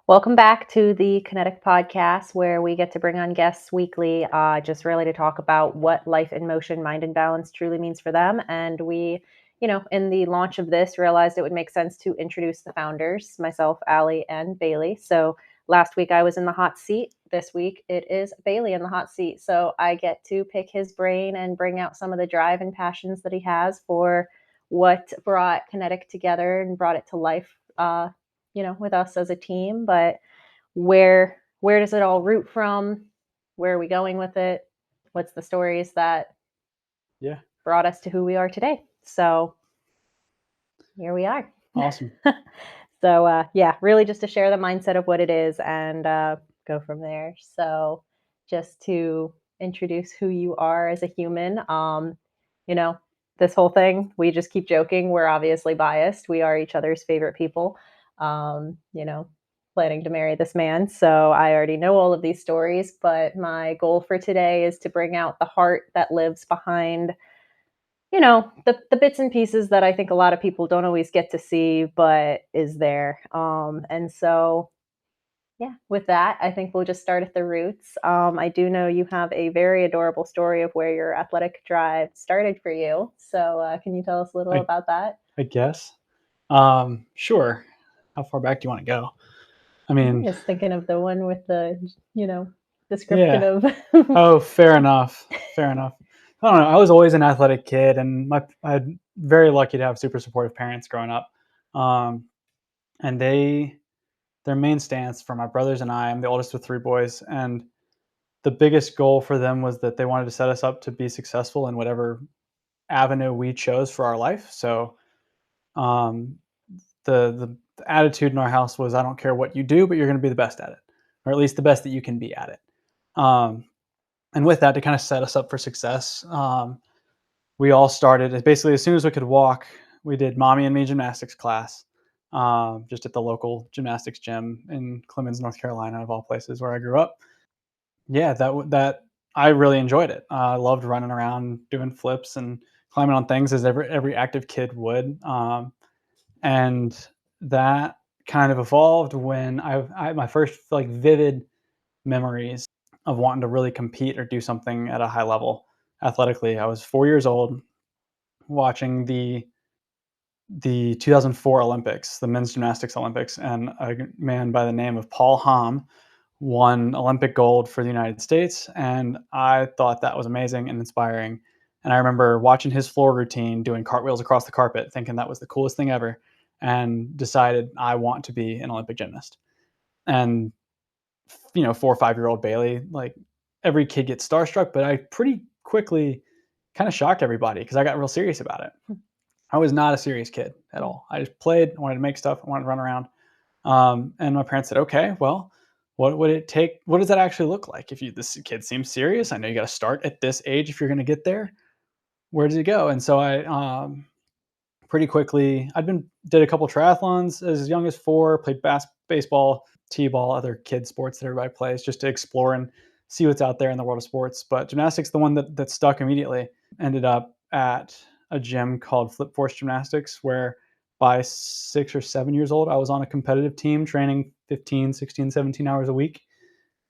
Welcome back to the KinetiQ Podcast, where we get to bring on guests weekly, just really to talk about what life in motion, mind and balance truly means for them. And we, in the launch of this, realized it would make sense to introduce the founders, myself, Allie, and Bailey. So last week I was in the hot seat. This week it is Bailey in the hot seat. So I get to pick his brain and bring out some of the drive and passions that he has for what brought KinetiQ together and brought it to life. With us as a team, but where does it all root from? Where are we going with it? What's the stories that brought us to who we are today? So here we are. Awesome. So really just to share the mindset of what it is and go from there. So just to introduce who you are as a human, this whole thing, we just keep joking. We're obviously biased. We are each other's favorite people. Planning to marry this man. So I already know all of these stories, but my goal for today is to bring out the heart that lives behind, the bits and pieces that I think a lot of people don't always get to see, but is there. And so, with that, I think we'll just start at the roots. I do know you have a very adorable story of where your athletic drive started for you. So can you tell us a little about that? I guess. Sure. How far back do you want to go? I mean, I'm just thinking of the one with the, description of. Oh, fair enough. Fair enough. I don't know. I was always an athletic kid, and I'm very lucky to have super supportive parents growing up. And their main stance for my brothers and I'm the oldest of three boys, and the biggest goal for them was that they wanted to set us up to be successful in whatever avenue we chose for our life. So, the attitude in our house was, I don't care what you do, but you're going to be the best at it, or at least the best that you can be at it. And with that, to kind of set us up for success, we all started basically as soon as we could walk. We did mommy and me gymnastics class, just at the local gymnastics gym in Clemens, North Carolina, of all places where I grew up. Yeah, that I really enjoyed it. I loved running around, doing flips and climbing on things as every active kid would. And that kind of evolved when I my first vivid memories of wanting to really compete or do something at a high level athletically. I was 4 years old watching the 2004 Olympics, the men's gymnastics Olympics, and a man by the name of Paul Hamm won Olympic gold for the United States, and I thought that was amazing and inspiring. And I remember watching his floor routine, doing cartwheels across the carpet, thinking that was the coolest thing ever, and decided I want to be an Olympic gymnast. And 4 or 5-year-old Bailey, like, every kid gets starstruck, but I pretty quickly kind of shocked everybody because I got real serious about it. I was not a serious kid at all. I just played, wanted to make stuff, I wanted to run around. And my parents said, okay, well, what would it take? What does that actually look like? If this kid seems serious, I know you got to start at this age if you're going to get there. Where does it go? And so I pretty quickly, did a couple triathlons as young as 4, played baseball, t-ball, other kid sports that everybody plays, just to explore and see what's out there in the world of sports. But gymnastics, the one that stuck immediately, ended up at a gym called Flip Force Gymnastics, where by 6 or 7 years old, I was on a competitive team training 15, 16, 17 hours a week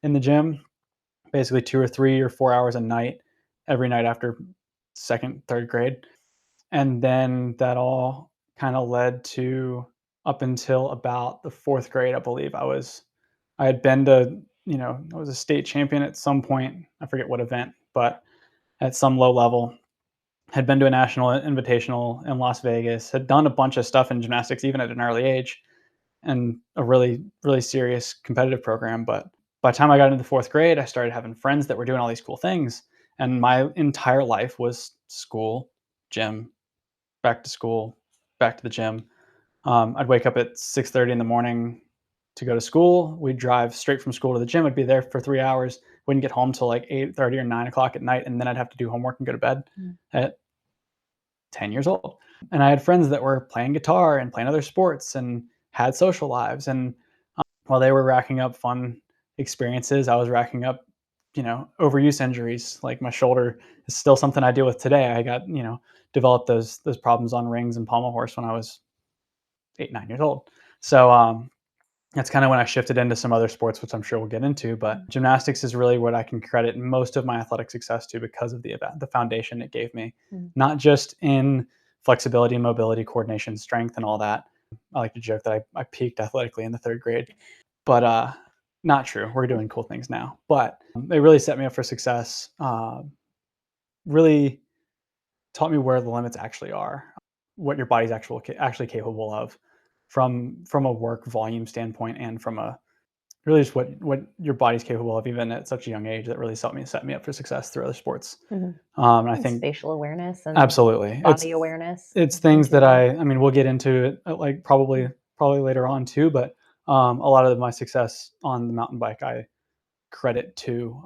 in the gym, basically 2 or 3 or 4 hours a night, every night after second, third grade. And then that all kind of led to, up until about the 4th grade, I believe, I had been to, I was a state champion at some point. I forget what event, but at some low level, had been to a national invitational in Las Vegas, had done a bunch of stuff in gymnastics, even at an early age, and a really, really serious competitive program. But by the time I got into the 4th grade, I started having friends that were doing all these cool things. And my entire life was school, gym, back to school, back to the gym. I'd wake up at 6:30 in the morning to go to school. We'd drive straight from school to the gym. I'd be there for 3 hours. Wouldn't get home till like 8:30 or 9 o'clock at night, and then I'd have to do homework and go to bed at 10 years old. And I had friends that were playing guitar and playing other sports and had social lives. And while they were racking up fun experiences, I was racking up, overuse injuries. Like, my shoulder is still something I deal with today. I got, developed those problems on rings and pommel horse when I was 8, 9 years old. So that's kind of when I shifted into some other sports, which I'm sure we'll get into. But gymnastics is really what I can credit most of my athletic success to because of the event, the foundation it gave me, not just in flexibility, mobility, coordination, strength, and all that. I like to joke that I peaked athletically in the 3rd grade, but not true. We're doing cool things now. But it really set me up for success. Really taught me where the limits actually are, what your body's actually capable of from a work volume standpoint, and from a really just what your body's capable of, even at such a young age. That really set me up for success through other sports. I think spatial awareness and absolutely body awareness. It's things that I mean, we'll get into it like probably later on too, but a lot of my success on the mountain bike I credit to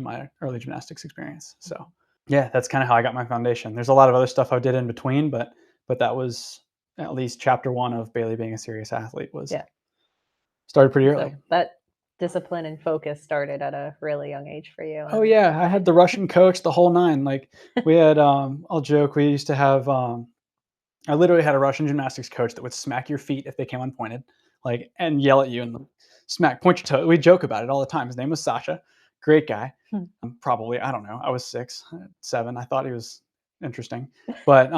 my early gymnastics experience. So yeah, that's kind of how I got my foundation. There's a lot of other stuff I did in between, but that was at least chapter 1 of Bailey being a serious athlete. Started pretty early. So that discipline and focus started at a really young age for you. Oh yeah, I had the Russian coach, the whole 9. Like we had, I'll joke, we used to have, I literally had a Russian gymnastics coach that would smack your feet if they came unpointed, like, and yell at you and point your toe. We joke about it all the time. His name was Sasha, great guy. Probably, I don't know. I was 6, 7. I thought he was interesting, but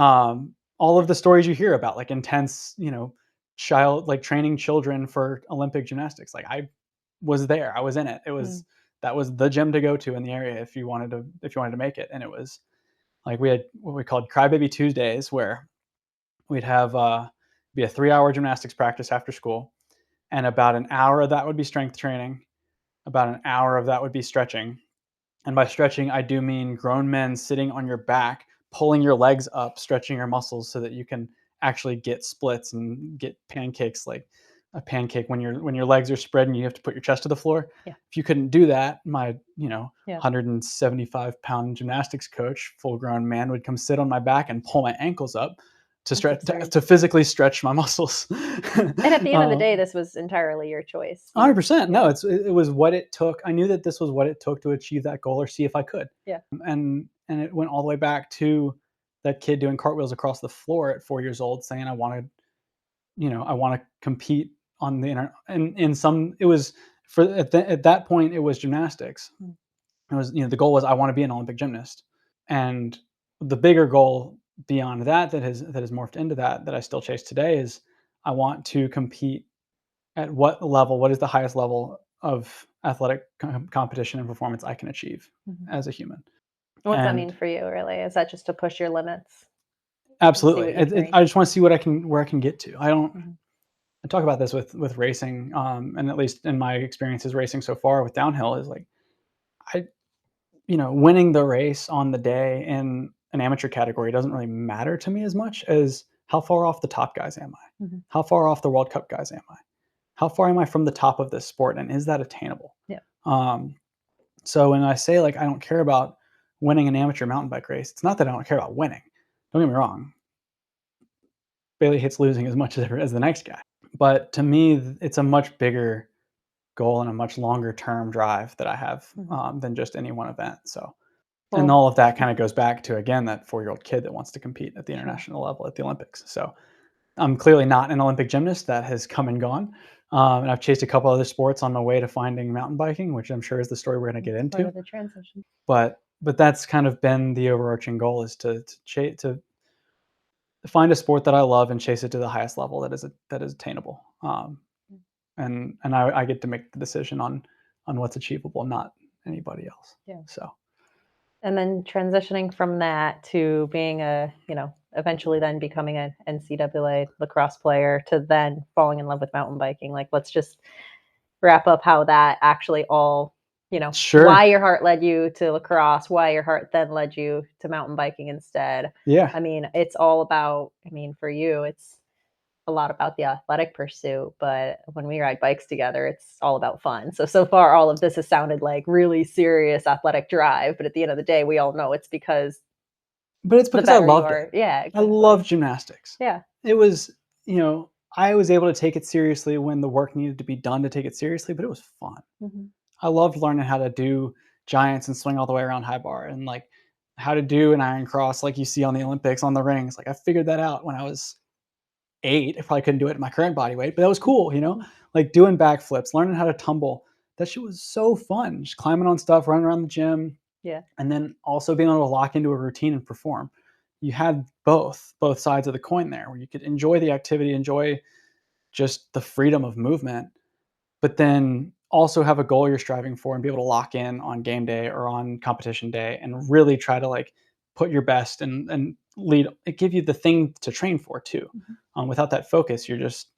all of the stories you hear about, like intense, like training children for Olympic gymnastics. Like I was there. I was in it. It was that was the gym to go to in the area if you wanted to make it. And it was like we had what we called Crybaby Tuesdays, where we'd have be a 3-hour gymnastics practice after school, and about an hour of that would be strength training, about an hour of that would be stretching. And by stretching, I do mean grown men sitting on your back, pulling your legs up, stretching your muscles so that you can actually get splits and get pancakes, like a pancake when your legs are spread and you have to put your chest to the floor. Yeah. If you couldn't do that, my 175-pound gymnastics coach, full grown man, would come sit on my back and pull my ankles up to stretch to physically stretch my muscles. And at the end of the day, this was entirely your choice. 100%. No, it was what it took. I knew that this was what it took to achieve that goal or see if I could. Yeah. And it went all the way back to that kid doing cartwheels across the floor at 4 years old, saying I want to compete on the internet. And in some, it was at that point, it was gymnastics. It was, the goal was I want to be an Olympic gymnast. And the bigger goal beyond that has morphed into that I still chase today is I want to compete at what is the highest level of athletic competition and performance I can achieve as a human. What does that mean for you, really? Is that just to push your limits? Absolutely. I just want to see where I can get to. I don't. I talk about this with racing, and at least in my experiences racing so far with downhill is like, winning the race on the day in an amateur category doesn't really matter to me as much as how far off the top guys am I? How far off the World Cup guys am I? How far am I from the top of this sport, and is that attainable? Yeah. So when I say like I don't care about winning an amateur mountain bike race, it's not that I don't care about winning. Don't get me wrong. Bailey hates losing as much as the next guy, but to me, it's a much bigger goal and a much longer term drive that I have than just any one event. So, and all of that kind of goes back to, again, that 4-year-old kid that wants to compete at the international level at the Olympics. So I'm clearly not an Olympic gymnast. That has come and gone. And I've chased a couple other sports on my way to finding mountain biking, which I'm sure is the story we're going to get into. Part of the transition. But that's kind of been the overarching goal, is to find a sport that I love and chase it to the highest level that is attainable. And I get to make the decision on what's achievable, not anybody else. Yeah. So. And then transitioning from that to being eventually then becoming an NCAA lacrosse player, to then falling in love with mountain biking. Like, let's just wrap up how that actually all, Sure. Why your heart led you to lacrosse, why your heart then led you to mountain biking instead. Yeah. I mean, it's all about, for you, it's a lot about the athletic pursuit, but when we ride bikes together, it's all about fun. So far, all of this has sounded like really serious athletic drive, but at the end of the day, we all know it's because. But it's because I loved it. Yeah, exactly. I love gymnastics. Yeah, it was. I was able to take it seriously when the work needed to be done to take it seriously, but it was fun. I loved learning how to do giants and swing all the way around high bar, and like how to do an iron cross like you see on the Olympics on the rings. Like I figured that out when I was 8. I probably couldn't do it at my current body weight, but that was cool, like doing backflips, learning how to tumble. That shit was so fun. Just climbing on stuff, running around the gym, Yeah. and then also being able to lock into a routine and perform. You had both sides of the coin there, where you could enjoy the activity, enjoy just the freedom of movement, but then also have a goal you're striving for and be able to lock in on game day or on competition day and really try to like put your best and lead it, give you the thing to train for too. Without that focus, you're just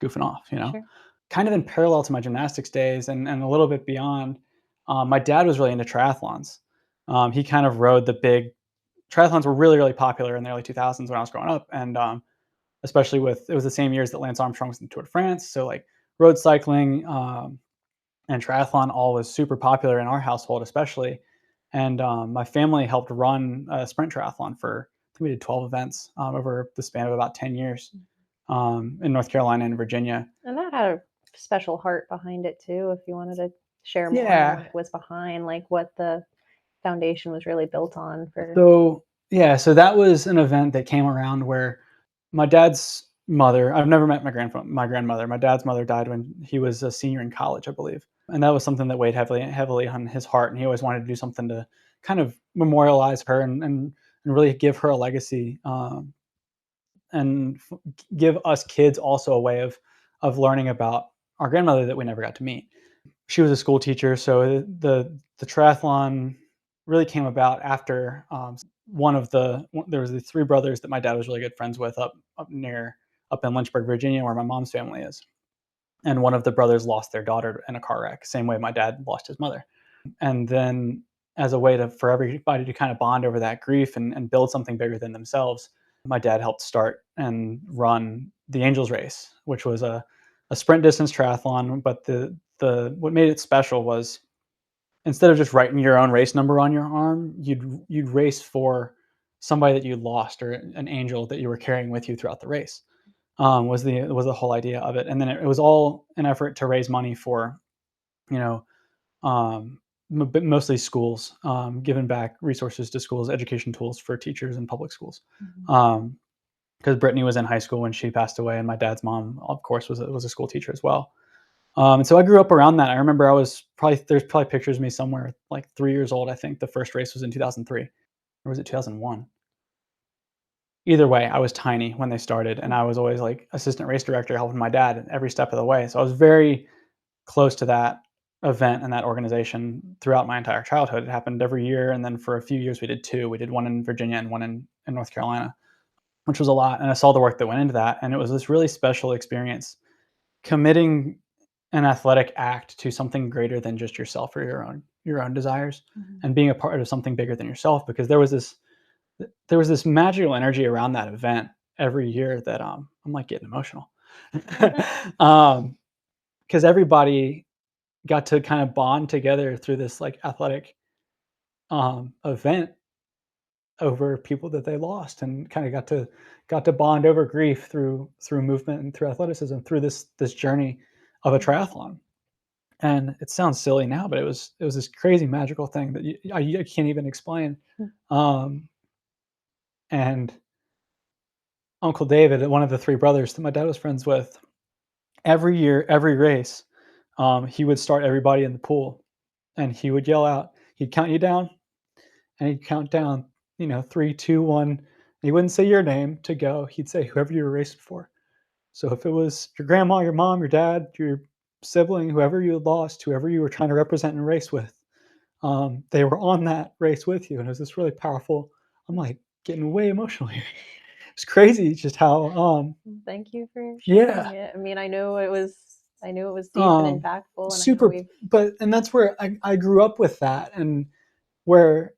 goofing off, Sure. kind of in parallel to my gymnastics days and a little bit beyond. My dad was really into triathlons. He kind of rode the big triathlons were really, really popular in the early 2000s when I was growing up. And especially it was the same years that Lance Armstrong was in the Tour de France. So like road cycling and triathlon all was super popular in our household, especially. And my family helped run a sprint triathlon I think we did 12 events over the span of about 10 years in North Carolina and Virginia. And that had a special heart behind it too, if you wanted to share more on what was behind, like what the foundation was really built on for. So that was an event that came around where my dad's mother, I've never met my grandmother. My dad's mother died when he was a senior in college, I believe. And that was something that weighed heavily on his heart. And he always wanted to do something to kind of memorialize her and really give her a legacy and give us kids also a way of learning about our grandmother that we never got to meet. She was a school teacher, so the triathlon really came about after there was the 3 brothers that my dad was really good friends with up in Lynchburg, Virginia, where my mom's family is. And one of the brothers lost their daughter in a car wreck, same way my dad lost his mother. And then as a way for everybody to kind of bond over that grief and build something bigger than themselves, my dad helped start and run the Angels Race, which was a sprint distance triathlon. But what made it special was instead of just writing your own race number on your arm, you'd race for somebody that you lost or an angel that you were carrying with you throughout the race. Was the whole idea of it. And then it was all an effort to raise money for, mostly schools, giving back resources to schools, education tools for teachers in public schools. Because Brittany was in high school when she passed away, and my dad's mom, of course, was a school teacher as well. And so I grew up around that. I remember there's probably pictures of me somewhere like 3 years old. I think the first race was in 2003, or was it 2001? Either way, I was tiny when they started, and I was always like assistant race director helping my dad every step of the way. So I was very close to that event and that organization throughout my entire childhood. It happened every year, and then for a few years we did 2. We did one in Virginia and one in North Carolina, which was a lot. And I saw the work that went into that, and it was this really special experience, committing an athletic act to something greater than just yourself or your own desires, and being a part of something bigger than yourself. Because there was this magical energy around that event every year that I'm like getting emotional, because everybody got to kind of bond together through this like athletic event over people that they lost, and kind of got to bond over grief through movement and through athleticism through this journey of a triathlon. And it sounds silly now, but it was this crazy magical thing that I can't even explain. And Uncle David, one of the 3 brothers that my dad was friends with, every year, every race, he would start everybody in the pool, and he would yell out, he'd count you down, and he'd count down, 3, 2, 1. He wouldn't say your name to go. He'd say whoever you were racing for. So if it was your grandma, your mom, your dad, your sibling, whoever you had lost, whoever you were trying to represent and race with, they were on that race with you. And it was this really powerful, I'm like getting way emotional here. It's crazy just how Thank you for sharing it. I mean, I knew it was deep and impactful, and super. And that's where I grew up with that, and where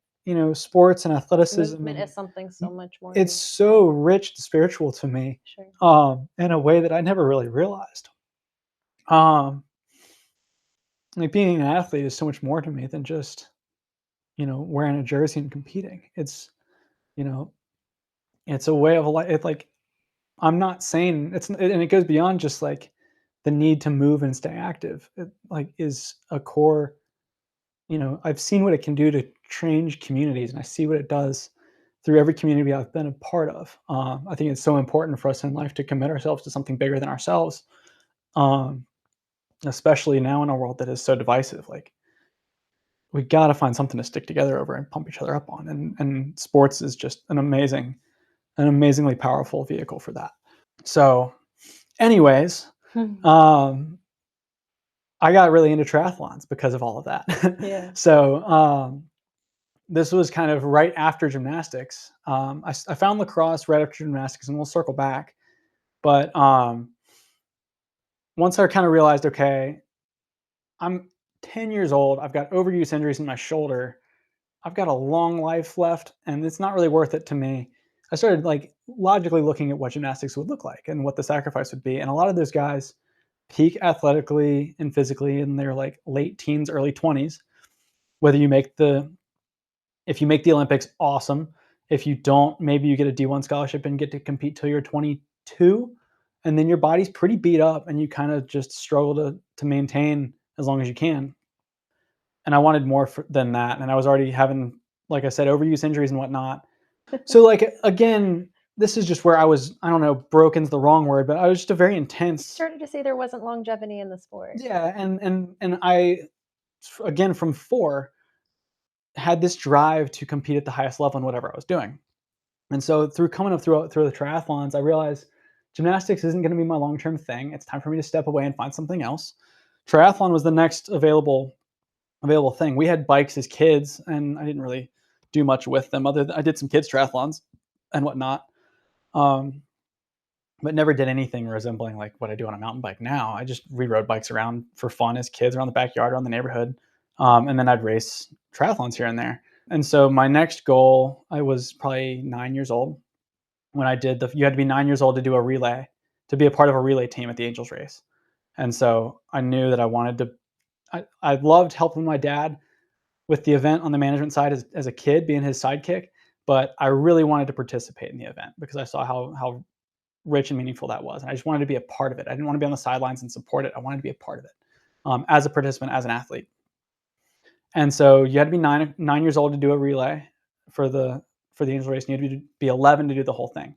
sports and athleticism movement is something so much more. It's so rich and spiritual to me, in a way that I never really realized. Like being an athlete is so much more to me than just wearing a jersey and competing. It's it's a way of life. It's like, I'm not saying and it goes beyond just like the need to move and stay active. It like is a core. I've seen what it can do to change communities, and I see what it does through every community I've been a part of. I think it's so important for us in life to commit ourselves to something bigger than ourselves, especially now in a world that is so divisive. Like, we got to find something to stick together over and pump each other up on. And sports is just an amazingly powerful vehicle for that. So anyways, I got really into triathlons because of all of that. Yeah. So this was kind of right after gymnastics. I found lacrosse right after gymnastics, and we'll circle back. But once I kind of realized, okay, I'm 10 years old. I've got overuse injuries in my shoulder. I've got a long life left, and it's not really worth it to me. I started like logically looking at what gymnastics would look like and what the sacrifice would be. And a lot of those guys peak athletically and physically in their like late teens, early 20s. Whether you make if you make the Olympics, awesome. If you don't, maybe you get a D1 scholarship and get to compete till you're 22, and then your body's pretty beat up and you kind of just struggle to maintain as long as you can. And I wanted more than that. And I was already having, like I said, overuse injuries and whatnot. So like, again, this is just where I was, I don't know, broken's the wrong word, but I was just a very intense. Started to say there wasn't longevity in the sport. Yeah. And I, again, from 4, had this drive to compete at the highest level in whatever I was doing. And so through coming up through the triathlons, I realized gymnastics isn't going to be my long-term thing. It's time for me to step away and find something else. Triathlon was the next available thing. We had bikes as kids, and I didn't really do much with them. I did some kids triathlons and whatnot, but never did anything resembling like what I do on a mountain bike now. I just rode bikes around for fun as kids around the backyard, around the neighborhood, and then I'd race triathlons here and there. And so my next goal, I was probably 9 years old when I did you had to be 9 years old to do a relay, to be a part of a relay team at the Angels race. And so I knew that I wanted to, I loved helping my dad with the event on the management side as a kid, being his sidekick, but I really wanted to participate in the event because I saw how rich and meaningful that was. And I just wanted to be a part of it. I didn't want to be on the sidelines and support it. I wanted to be a part of it as a participant, as an athlete. And so you had to be 9 years old to do a relay for the Angels race, and you had to be 11 to do the whole thing.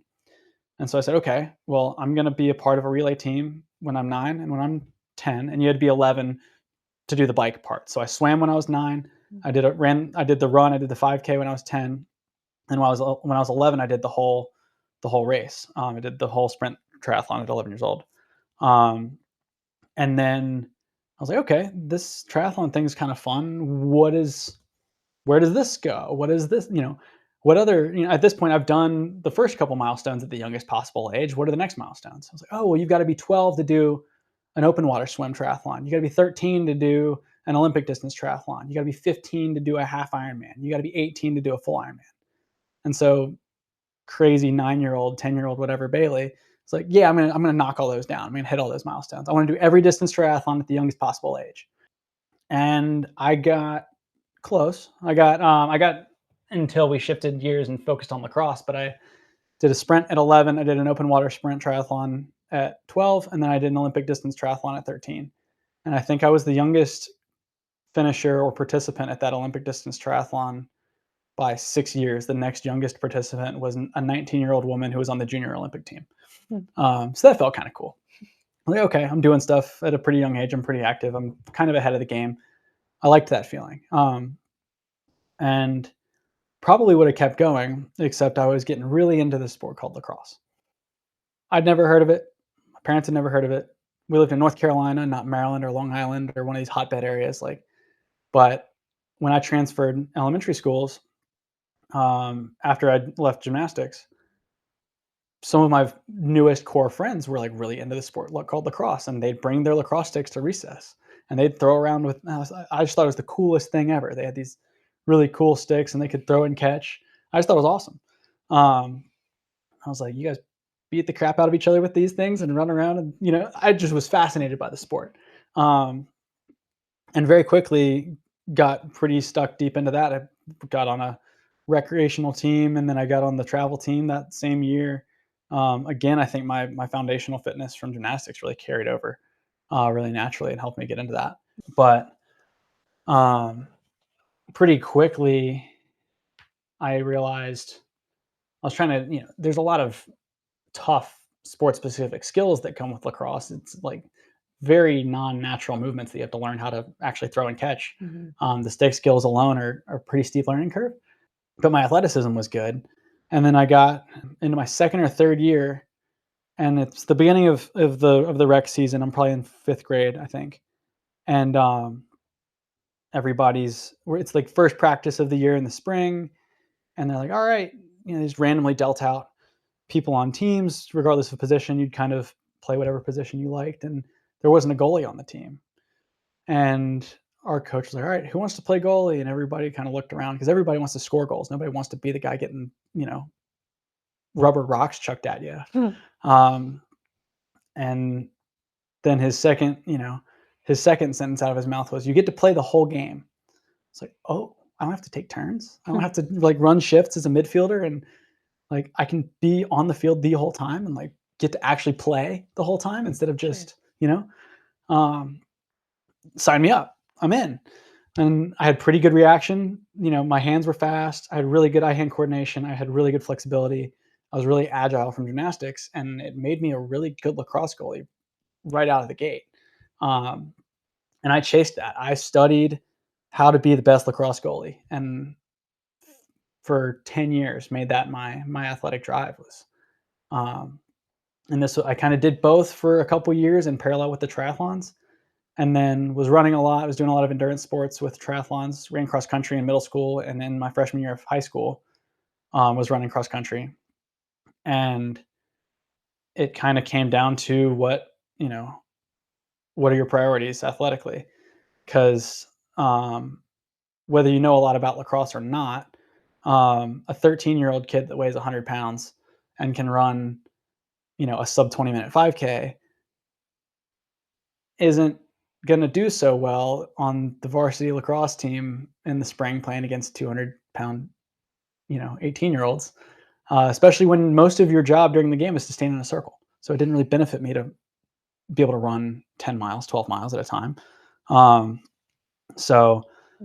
And so I said, okay, well, I'm going to be a part of a relay team when I'm 9 and when I'm 10, and you had to be 11 to do the bike part. So I swam when I was 9. I did the run. I did the 5K when I was 10, and when I was 11, I did the whole race. I did the whole sprint triathlon at 11 years old. And then I was like, okay, this triathlon thing is kind of fun. Where does this go? What is this? What other, at this point I've done the first couple milestones at the youngest possible age. What are the next milestones? I was like, oh, well, you've got to be 12 to do an open water swim triathlon. You got to be 13 to do an Olympic distance triathlon. You got to be 15 to do a half Ironman. You got to be 18 to do a full Ironman. And so crazy 9-year-old, 10-year-old, whatever, Bailey, it's like, yeah, I'm gonna knock all those down. I'm gonna hit all those milestones. I want to do every distance triathlon at the youngest possible age. And I got close. I got until we shifted gears and focused on lacrosse, but I did a sprint at 11. I did an open water sprint triathlon at 12, and then I did an Olympic distance triathlon at 13. And I think I was the youngest finisher or participant at that Olympic distance triathlon by 6 years. The next youngest participant was a 19-year-old woman who was on the junior Olympic team. So that felt kind of cool. I'm like, okay, I'm doing stuff at a pretty young age. I'm pretty active. I'm kind of ahead of the game. I liked that feeling. And probably would have kept going, except I was getting really into this sport called lacrosse. I'd never heard of it. My parents had never heard of it. We lived in North Carolina, not Maryland or Long Island or one of these hotbed areas. But when I transferred elementary schools, after I left gymnastics, some of my newest core friends were like really into the sport called lacrosse, and they'd bring their lacrosse sticks to recess and they'd throw around with, I just thought it was the coolest thing ever. They had these really cool sticks and they could throw and catch. I just thought it was awesome. I was like, you guys beat the crap out of each other with these things and run around. And, I just was fascinated by the sport. And very quickly got pretty stuck deep into that. I got on a recreational team, and then I got on the travel team that same year. Again, I think my foundational fitness from gymnastics really carried over really naturally and helped me get into that. But pretty quickly, I realized was trying to, there's a lot of tough sports specific skills that come with lacrosse. It's like very non-natural movements that you have to learn how to actually throw and catch. The stick skills alone are pretty steep learning curve, but my athleticism was good. And then I got into my second or third year, and it's the beginning of the rec season. I'm probably in 5th grade, I think. And it's like first practice of the year in the spring, and they're like, all right, they just randomly dealt out people on teams, regardless of position. You'd kind of play whatever position you liked, and there wasn't a goalie on the team. And our coach was like, all right, who wants to play goalie? And everybody kind of looked around, because everybody wants to score goals. Nobody wants to be the guy getting, rubber rocks chucked at you. And then his second sentence out of his mouth was, you get to play the whole game. It's like, oh, I don't have to take turns. I don't have to like run shifts as a midfielder, and like I can be on the field the whole time and like get to actually play the whole time instead of just, sign me up. I'm in. And I had pretty good reaction. My hands were fast. I had really good eye-hand coordination. I had really good flexibility. I was really agile from gymnastics, and it made me a really good lacrosse goalie right out of the gate. And I chased that. I studied how to be the best lacrosse goalie, and for 10 years made that my athletic drive was. And this, I kind of did both for a couple years in parallel with the triathlons, and then was running a lot. I was doing a lot of endurance sports with triathlons, ran cross country in middle school. And then my freshman year of high school was running cross country. And it kind of came down to what are your priorities athletically? Because whether you know a lot about lacrosse or not, a 13-year-old kid that weighs 100 pounds and can run, a sub 20-minute 5K isn't going to do so well on the varsity lacrosse team in the spring playing against 200-pound, 18-year-olds, especially when most of your job during the game is to stand in a circle. So it didn't really benefit me to be able to run 10 miles, 12 miles at a time. So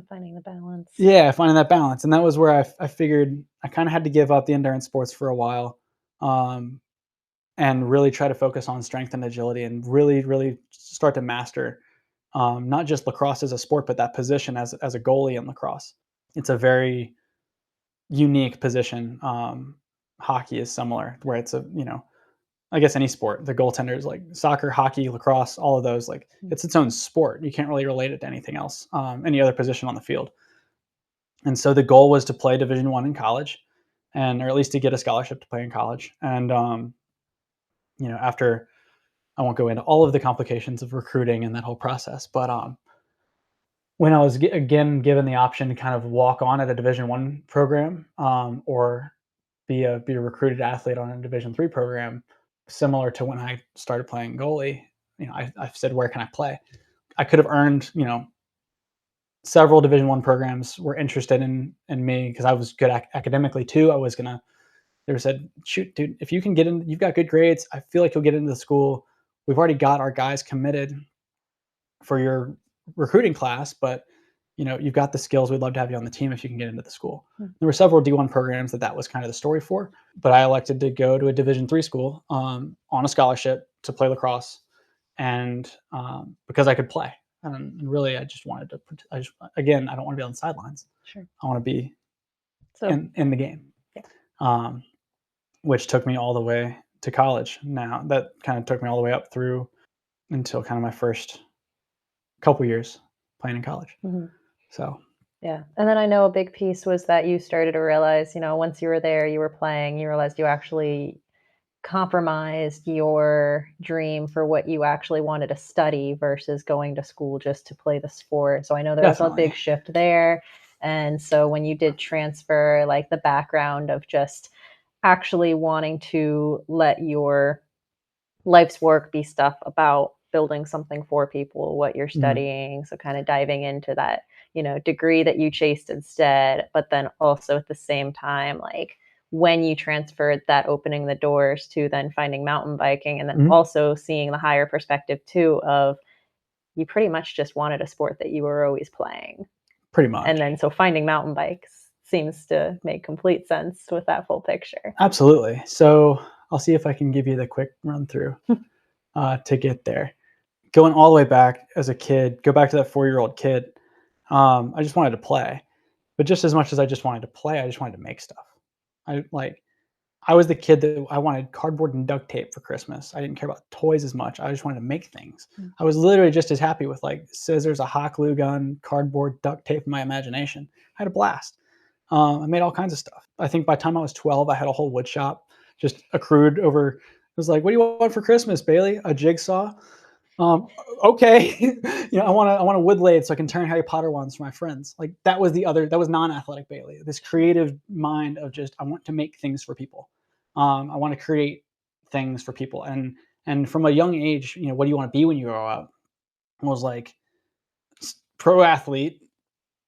finding the balance. Yeah, finding that balance. And that was where I figured I kind of had to give up the endurance sports for a while, and really try to focus on strength and agility, and really, really start to master not just lacrosse as a sport, but that position as a goalie in lacrosse. It's a very unique position. Hockey is similar, where it's I guess any sport, the goaltender is like soccer, hockey, lacrosse, all of those, like it's its own sport. You can't really relate it to anything else, any other position on the field. And so the goal was to play Division I in college, or at least to get a scholarship to play in college. And, after, I won't go into all of the complications of recruiting and that whole process, but when I was again given the option to kind of walk on at a Division I program, or be a recruited athlete on a Division III program, similar to when I started playing goalie, I said, where can I play? I could have earned, several Division I programs were interested in me because I was good academically too. They said, shoot, dude, if you can get in, you've got good grades. I feel like you'll get into the school. We've already got our guys committed for your recruiting class, but you've got the skills. We'd love to have you on the team if you can get into the school. There were several D1 programs that was kind of the story for, but I elected to go to a Division III school on a scholarship to play lacrosse, and because I could play. And really, I just wanted to. I don't want to be on the sidelines. Sure. I want to be in the game, which took me all the way to college. Now that kind of took me all the way up through until kind of my first couple years playing in college. Mm-hmm. So yeah, and then I know a big piece was that you started to realize, once you were there, you were playing, you realized you actually compromised your dream for what you actually wanted to study versus going to school just to play the sport. So I know there was a big shift there. And so when you did transfer, like the background of just actually wanting to let your life's work be stuff about building something for people, what you're studying. Mm-hmm. So kind of diving into that, degree that you chased instead, but then also at the same time, like when you transferred, that opening the doors to then finding mountain biking, and then also seeing the higher perspective too of you pretty much just wanted a sport that you were always playing. Pretty much. And then so finding mountain bikes seems to make complete sense with that full picture. Absolutely. So I'll see if I can give you the quick run through to get there. Going all the way back as a kid, go back to that 4-year-old kid. I just wanted to play, but just as much as I just wanted to play, I just wanted to make stuff. I was the kid that I wanted cardboard and duct tape for Christmas. I didn't care about toys as much. I just wanted to make things. I was literally just as happy with like scissors, a hot glue gun, cardboard, duct tape in my imagination. I had a blast. I made all kinds of stuff. I think by the time I was 12, I had a whole wood shop just accrued over. It was like, what do you want for Christmas, Bailey? A jigsaw? Okay. I want a wood lathe so I can turn Harry Potter wands for my friends. Like that was non-athletic Bailey, this creative mind of just, I want to make things for people. I want to create things for people. And from a young age, what do you want to be when you grow up? I was like, pro athlete,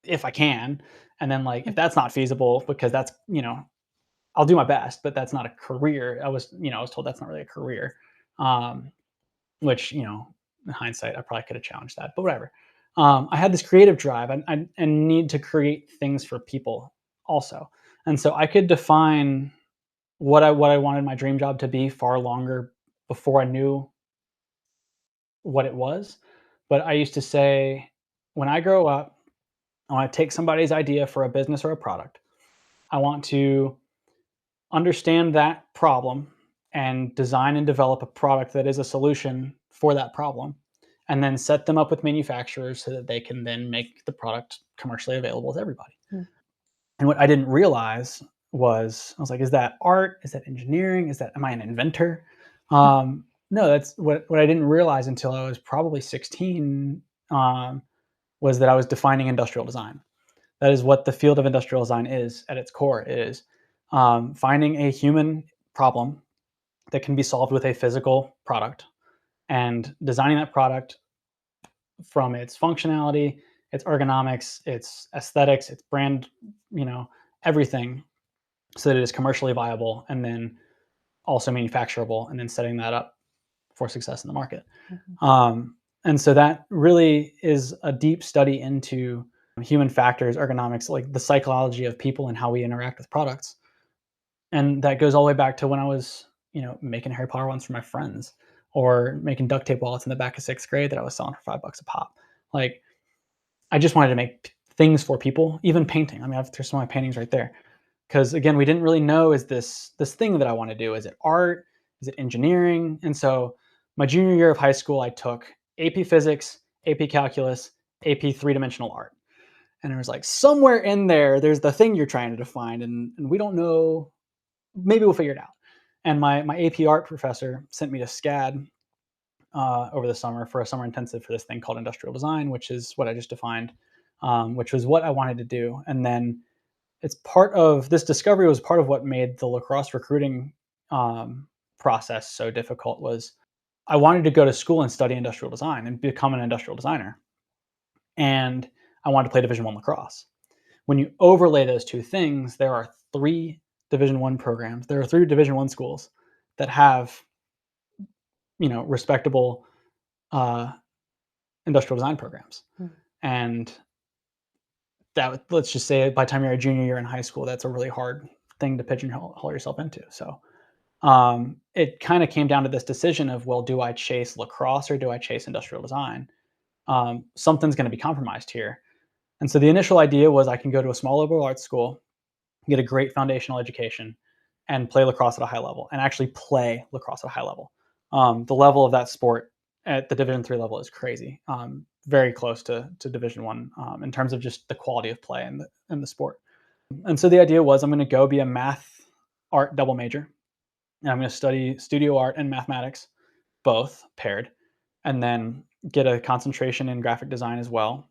if I can. And then like, if that's not feasible, because that's, I'll do my best, but that's not a career. I was told that's not really a career. Which, in hindsight, I probably could have challenged that, but whatever. I had this creative drive and need to create things for people also. And so I could define what I wanted my dream job to be far longer before I knew what it was. But I used to say, when I grow up, I want to take somebody's idea for a business or a product. I want to understand that problem and design and develop a product that is a solution for that problem, and then set them up with manufacturers so that they can then make the product commercially available to everybody. And what I didn't realize was, I was like, is that art? Is that engineering? Am I an inventor? No, that's what I didn't realize until I was probably 16, was that I was defining industrial design. That is what the field of industrial design is at its core. It is finding a human problem that can be solved with a physical product and designing that product from its functionality, its ergonomics, its aesthetics, its brand, everything, so that it is commercially viable and then also manufacturable, and then setting that up for success in the market. And so that really is a deep study into human factors, ergonomics, like the psychology of people and how we interact with products. And that goes all the way back to when I was, making Harry Potter ones for my friends, or making duct tape wallets in the back of 6th grade that I was selling for $5 a pop. Like, I just wanted to make things for people, even painting. I mean, there's some of my paintings right there. Because again, we didn't really know, is this thing that I want to do? Is it art? Is it engineering? And so my junior year of high school, I took AP Physics, AP Calculus, AP Three-Dimensional Art. And it was like, somewhere in there's the thing you're trying to define, and we don't know. Maybe we'll figure it out. And my AP Art professor sent me to SCAD over the summer for a summer intensive for this thing called industrial design, which is what I just defined, which was what I wanted to do. And then this discovery was part of what made the lacrosse recruiting process so difficult. Was I wanted to go to school and study industrial design and become an industrial designer, and I wanted to play Division I lacrosse. When you overlay those two things, there are 3 Division I programs. There are 3 Division I schools that have, respectable industrial design programs. And that, let's just say, by the time you're a junior year in high school, that's a really hard thing to pigeonhole yourself into. So it kind of came down to this decision of, well, do I chase lacrosse or do I chase industrial design? Something's going to be compromised here. And so the initial idea was, I can go to a small liberal arts school, get a great foundational education, and play lacrosse at a high level, and actually play lacrosse at a high level. The level of that sport at the Division III level is crazy. Very close to Division I in terms of just the quality of play in the sport. And so the idea was, I'm going to go be a math art double major, and I'm going to study studio art and mathematics, both paired, and then get a concentration in graphic design as well,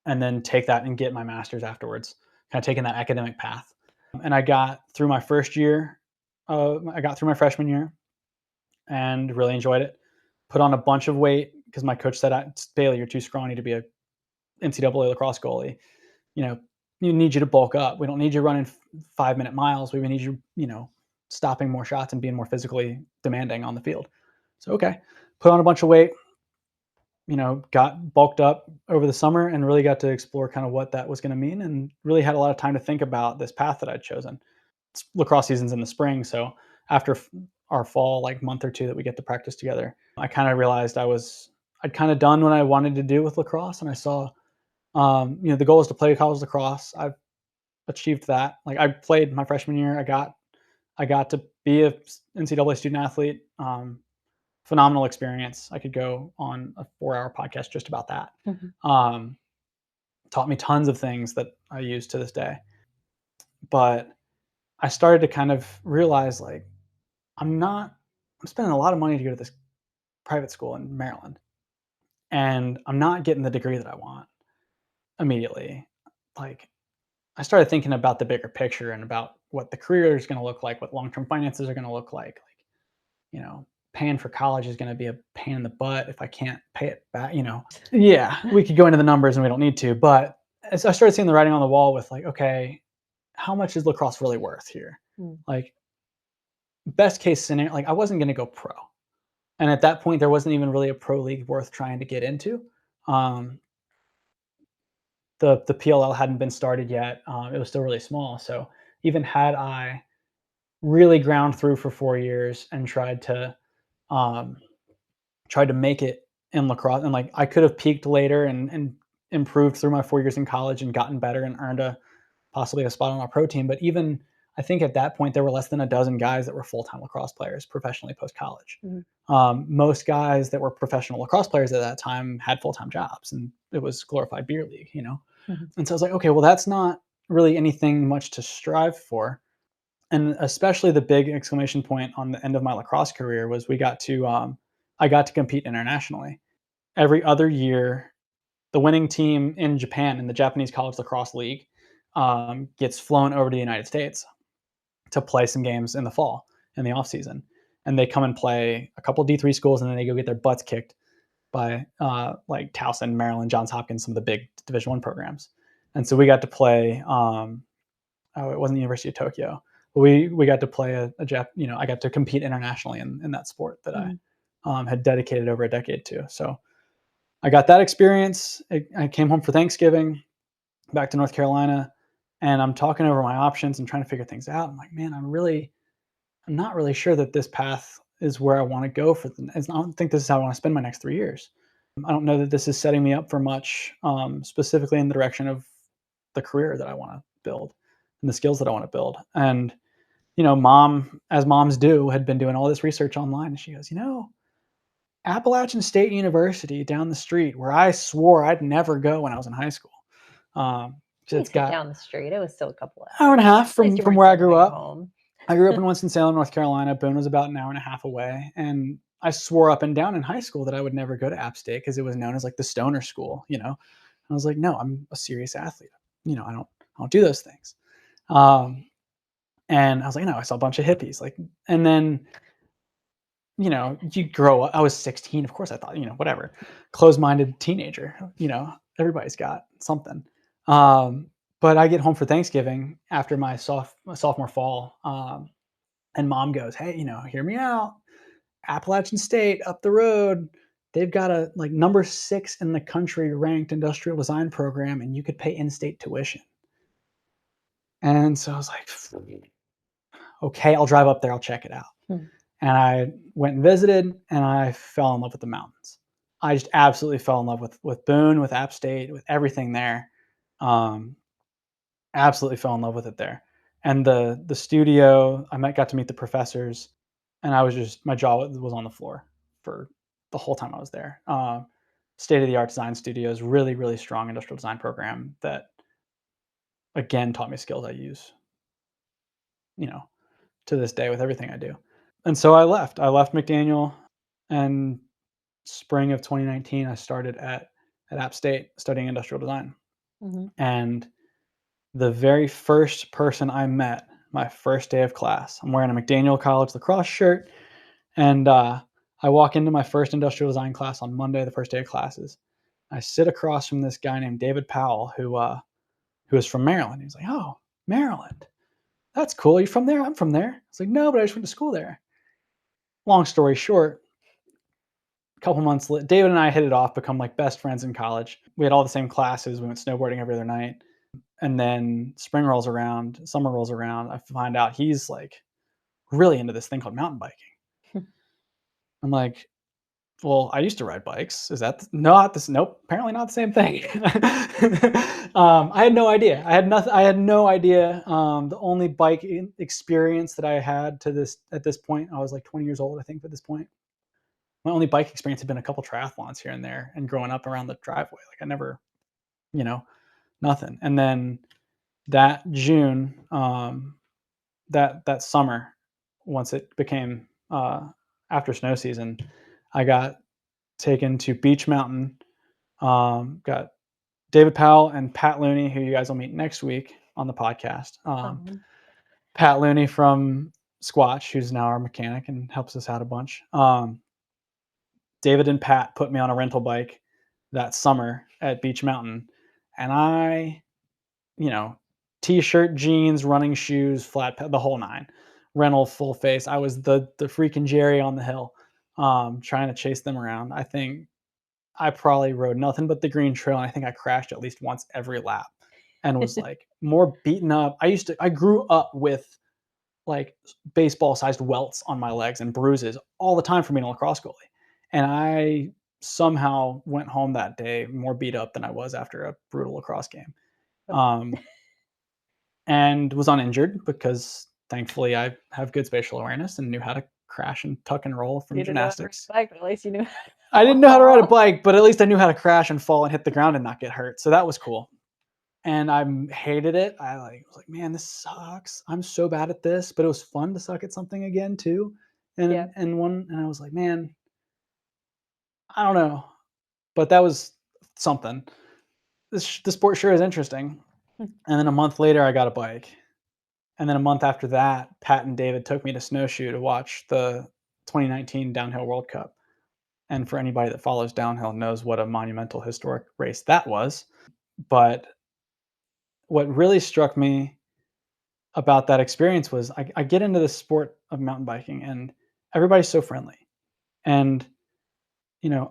and then take that and get my master's afterwards, kind of taking that academic path. And I got through my first year. I got through my freshman year and really enjoyed it. Put on a bunch of weight because my coach said, Bailey, you're too scrawny to be a NCAA lacrosse goalie. We need you to bulk up. We don't need you running 5-minute miles. We need you, stopping more shots and being more physically demanding on the field. So, okay, put on a bunch of weight, got bulked up over the summer and really got to explore kind of what that was going to mean, and really had a lot of time to think about this path that I'd chosen. Lacrosse season's in the spring, so after our fall, like month or two that we get to practice together, I kind of realized I'd kind of done what I wanted to do with lacrosse, and I saw, the goal is to play college lacrosse. I've achieved that. Like, I played my freshman year. I got to be a NCAA student athlete. Phenomenal experience. I could go on a 4-hour podcast just about that. Taught me tons of things that I use to this day. But I started to kind of realize, like, I'm spending a lot of money to go to this private school in Maryland, and I'm not getting the degree that I want immediately. Like, I started thinking about the bigger picture and about what the career is going to look like, what long-term finances are going to look like. Paying for college is going to be a pain in the butt if I can't pay it back. Yeah, we could go into the numbers and we don't need to, but as I started seeing the writing on the wall with, like, okay, how much is lacrosse really worth here? Like, best case scenario, like, I wasn't going to go pro. And at that point, there wasn't even really a pro league worth trying to get into. The PLL hadn't been started yet. It was still really small. So even had I really ground through for 4 years and tried to make it in lacrosse, and, like, I could have peaked later and improved through my 4 years in college and gotten better and earned possibly a spot on our pro team. But even, I think at that point, there were less than a dozen guys that were full-time lacrosse players professionally post-college. Most guys that were professional lacrosse players at that time had full-time jobs, and it was glorified beer league, And so I was like, okay, well, that's not really anything much to strive for. And especially the big exclamation point on the end of my lacrosse career was I got to compete internationally. Every other year, the winning team in Japan, in the Japanese College Lacrosse League, gets flown over to the United States to play some games in the fall, in the off season. And they come and play a couple D3 schools, and then they go get their butts kicked by like Towson, Maryland, Johns Hopkins, some of the big Division I programs. And so we got to play, it wasn't the University of Tokyo. We got to play I got to compete internationally in that sport that I had dedicated over a decade to. So I got that experience. I came home for Thanksgiving, back to North Carolina, and I'm talking over my options and trying to figure things out. I'm like, man, I'm not really sure that this path is where I want to go I don't think this is how I want to spend my next 3 years. I don't know that this is setting me up for much, specifically in the direction of the career that I want to build and the skills that I want to build. And, mom, as moms do, had been doing all this research online. And she goes, Appalachian State University down the street, where I swore I'd never go when I was in high school. It's got down the street. It was still a couple of hour and a half from where I grew up. Home. I grew up in Winston-Salem, North Carolina. Boone was about an hour and a half away. And I swore up and down in high school that I would never go to App State because it was known as, like, the stoner school, I was like, no, I'm a serious athlete. I don't do those things. And I was like, no, I saw a bunch of hippies. Like, and then, you grow up. I was 16. Of course I thought, whatever, closed-minded teenager, everybody's got something. But I get home for Thanksgiving after my sophomore fall. And mom goes, hey, hear me out. Appalachian State up the road, they've got a, like, number 6 in the country ranked industrial design program, and you could pay in-state tuition. And so I was like, okay, I'll drive up there. I'll check it out. And I went and visited, and I fell in love with the mountains. I just absolutely fell in love with Boone, with App State, with everything there. Absolutely fell in love with it there. And the studio, I got to meet the professors, and my jaw was on the floor for the whole time I was there. State-of-the-art design studios, really, really strong industrial design program that, again, taught me skills I use, to this day with everything I do. And so I left McDaniel, and spring of 2019, I started at App State studying industrial design. And the very first person I met, my first day of class, I'm wearing a McDaniel College lacrosse shirt, and I walk into my first industrial design class on Monday, the first day of classes. I sit across from this guy named David Powell, who is from Maryland. He's like, oh, Maryland, that's cool. Are you from there? I'm from there. It's like, no, but I just went to school there. Long story short, a couple months later, David and I hit it off, become like best friends in college. We had all the same classes. We went snowboarding every other night. And then spring rolls around, summer rolls around. I find out he's like really into this thing called mountain biking. I'm like, well, I used to ride bikes. Is that not this? Nope. Apparently not the same thing. I had no idea. I had nothing. I had no idea. The only bike experience that I had at this point, I was like 20 years old, I think, at this point. My only bike experience had been a couple triathlons here and there, and growing up around the driveway. Like I never, nothing. And then that June, that summer, once it became after snow season, I got taken to Beach Mountain. Got David Powell and Pat Looney, who you guys will meet next week on the podcast. Pat Looney from Squatch, who's now our mechanic and helps us out a bunch. David and Pat put me on a rental bike that summer at Beach Mountain, and I, t-shirt, jeans, running shoes, the whole nine, rental, full face. I was the freaking Jerry on the hill, trying to chase them around. I think I probably rode nothing but the green trail, and I think I crashed at least once every lap and was like more beaten up. I grew up with like baseball-sized welts on my legs and bruises all the time from being a lacrosse goalie. And I somehow went home that day more beat up than I was after a brutal lacrosse game. And was uninjured because thankfully I have good spatial awareness and knew how to crash and tuck and roll from gymnastics. Bike, but at least you knew. I didn't know how to ride a bike, but at least I knew how to crash and fall and hit the ground and not get hurt. So that was cool. And I hated it. I was like, man, this sucks. I'm so bad at this, but it was fun to suck at something again too. And I was like, man, I don't know, but that was something. The sport sure is interesting. And then a month later, I got a bike. And then a month after that, Pat and David took me to Snowshoe to watch the 2019 Downhill World Cup. And for anybody that follows downhill knows what a monumental historic race that was. But what really struck me about that experience was I get into the sport of mountain biking and everybody's so friendly. And,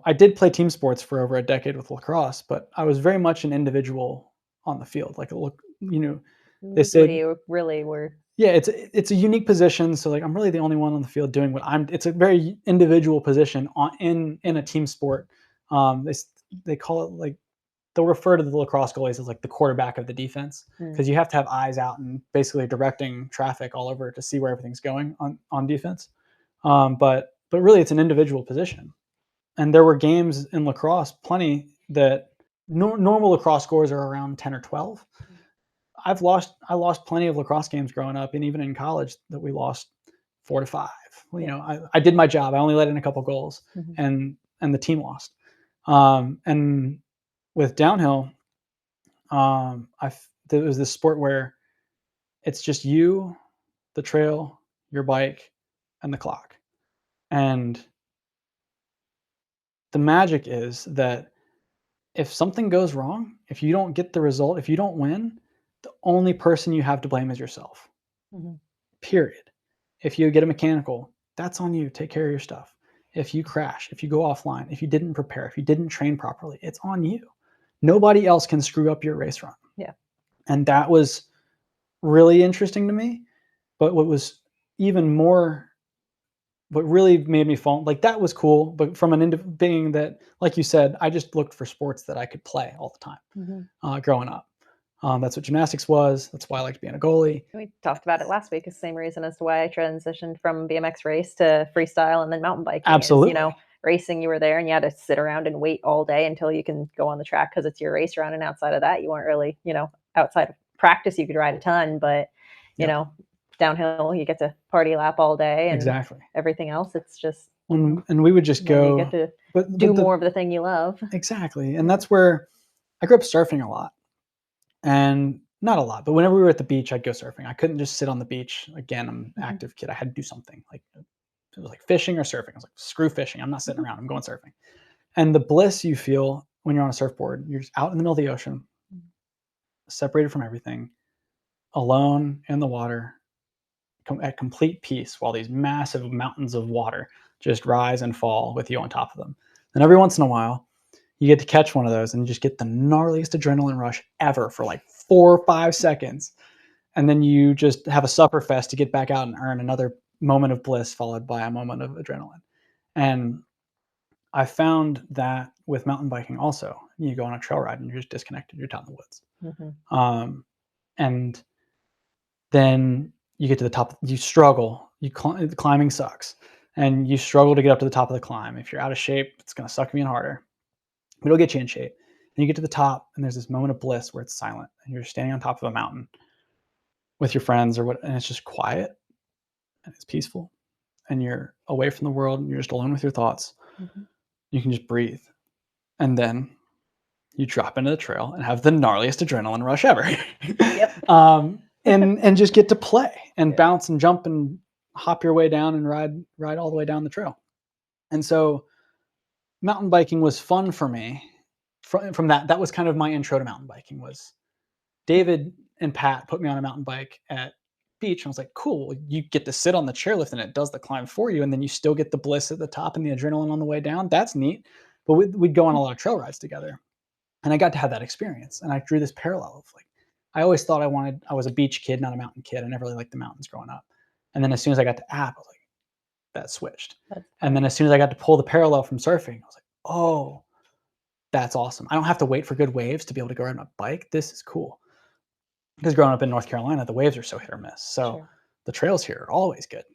I did play team sports for over a decade with lacrosse, but I was very much an individual on the field. Like, they said you really were. Yeah, it's a unique position. So like I'm really the only one on the field doing it's a very individual position in a team sport. They call it like, they'll refer to the lacrosse goalies as like the quarterback of the defense, because you have to have eyes out and basically directing traffic all over to see where everything's going on defense. But really it's an individual position. And there were games in lacrosse, plenty, that normal lacrosse scores are around 10 or 12. I lost plenty of lacrosse games growing up, and even in college that we lost 4-5. I did my job. I only let in a couple goals, and the team lost. And with downhill, there was this sport where it's just you, the trail, your bike, and the clock. And the magic is that if something goes wrong, if you don't get the result, if you don't win, the only person you have to blame is yourself. Period. If you get a mechanical, that's on you. Take care of your stuff. If you crash, if you go offline, if you didn't prepare, if you didn't train properly, it's on you. Nobody else can screw up your race run. Yeah. And that was really interesting to me. But what was even more, what really made me fall, like that was cool. But from being that, like you said, I just looked for sports that I could play all the time growing up. That's what gymnastics was. That's why I liked being a goalie. We talked about it last week. It's the same reason as to why I transitioned from BMX race to freestyle and then mountain biking. Absolutely. Racing, you were there and you had to sit around and wait all day until you can go on the track because it's your race round. And outside of that, you weren't really, outside of practice, you could ride a ton, but, downhill, you get to party lap all day. And exactly. Everything else, it's just. And we would just go. You get to do more of the thing you love. Exactly. And that's where I grew up surfing a lot. And not a lot, but whenever we were at the beach, I'd go surfing. I couldn't just sit on the beach. Again, I'm an active kid. I had to do something. Like it was like fishing or surfing. I was like, screw fishing. I'm not sitting around. I'm going surfing. And the bliss you feel when you're on a surfboard, you're just out in the middle of the ocean, separated from everything, alone in the water, at complete peace while these massive mountains of water just rise and fall with you on top of them. And every once in a while, you get to catch one of those and you just get the gnarliest adrenaline rush ever for like 4 or 5 seconds. And then you just have a supper fest to get back out and earn another moment of bliss followed by a moment of adrenaline. And I found that with mountain biking also. You go on a trail ride and you're just disconnected. You're out in the woods. Mm-hmm. And then you get to the top. You struggle. The climbing sucks. And you struggle to get up to the top of the climb. If you're out of shape, it's going to suck even harder. But it'll get you in shape. And you get to the top, and there's this moment of bliss where it's silent. And you're standing on top of a mountain with your friends or what, and it's just quiet. And it's peaceful. And you're away from the world. And you're just alone with your thoughts. Mm-hmm. You can just breathe. And then you drop into the trail and have the gnarliest adrenaline rush ever. Yep. And just get to play and bounce and jump and hop your way down and ride all the way down the trail. And so mountain biking was fun for me. From that, that was kind of my intro to mountain biking. Was David and Pat put me on a mountain bike at beach, and I was like, cool, you get to sit on the chairlift and it does the climb for you, and then you still get the bliss at the top and the adrenaline on the way down. That's neat. But we'd go on a lot of trail rides together, and I got to have that experience. And I drew this parallel of like, I always thought I was a beach kid, not a mountain kid. I never really liked the mountains growing up. And then as soon as I got to app, I was like, that switched. And then as soon as I got to pull the parallel from surfing, I was like, oh, that's awesome. I don't have to wait for good waves to be able to go ride my bike. This is cool. Because growing up in North Carolina, the waves are so hit or miss. So the trails here are always good.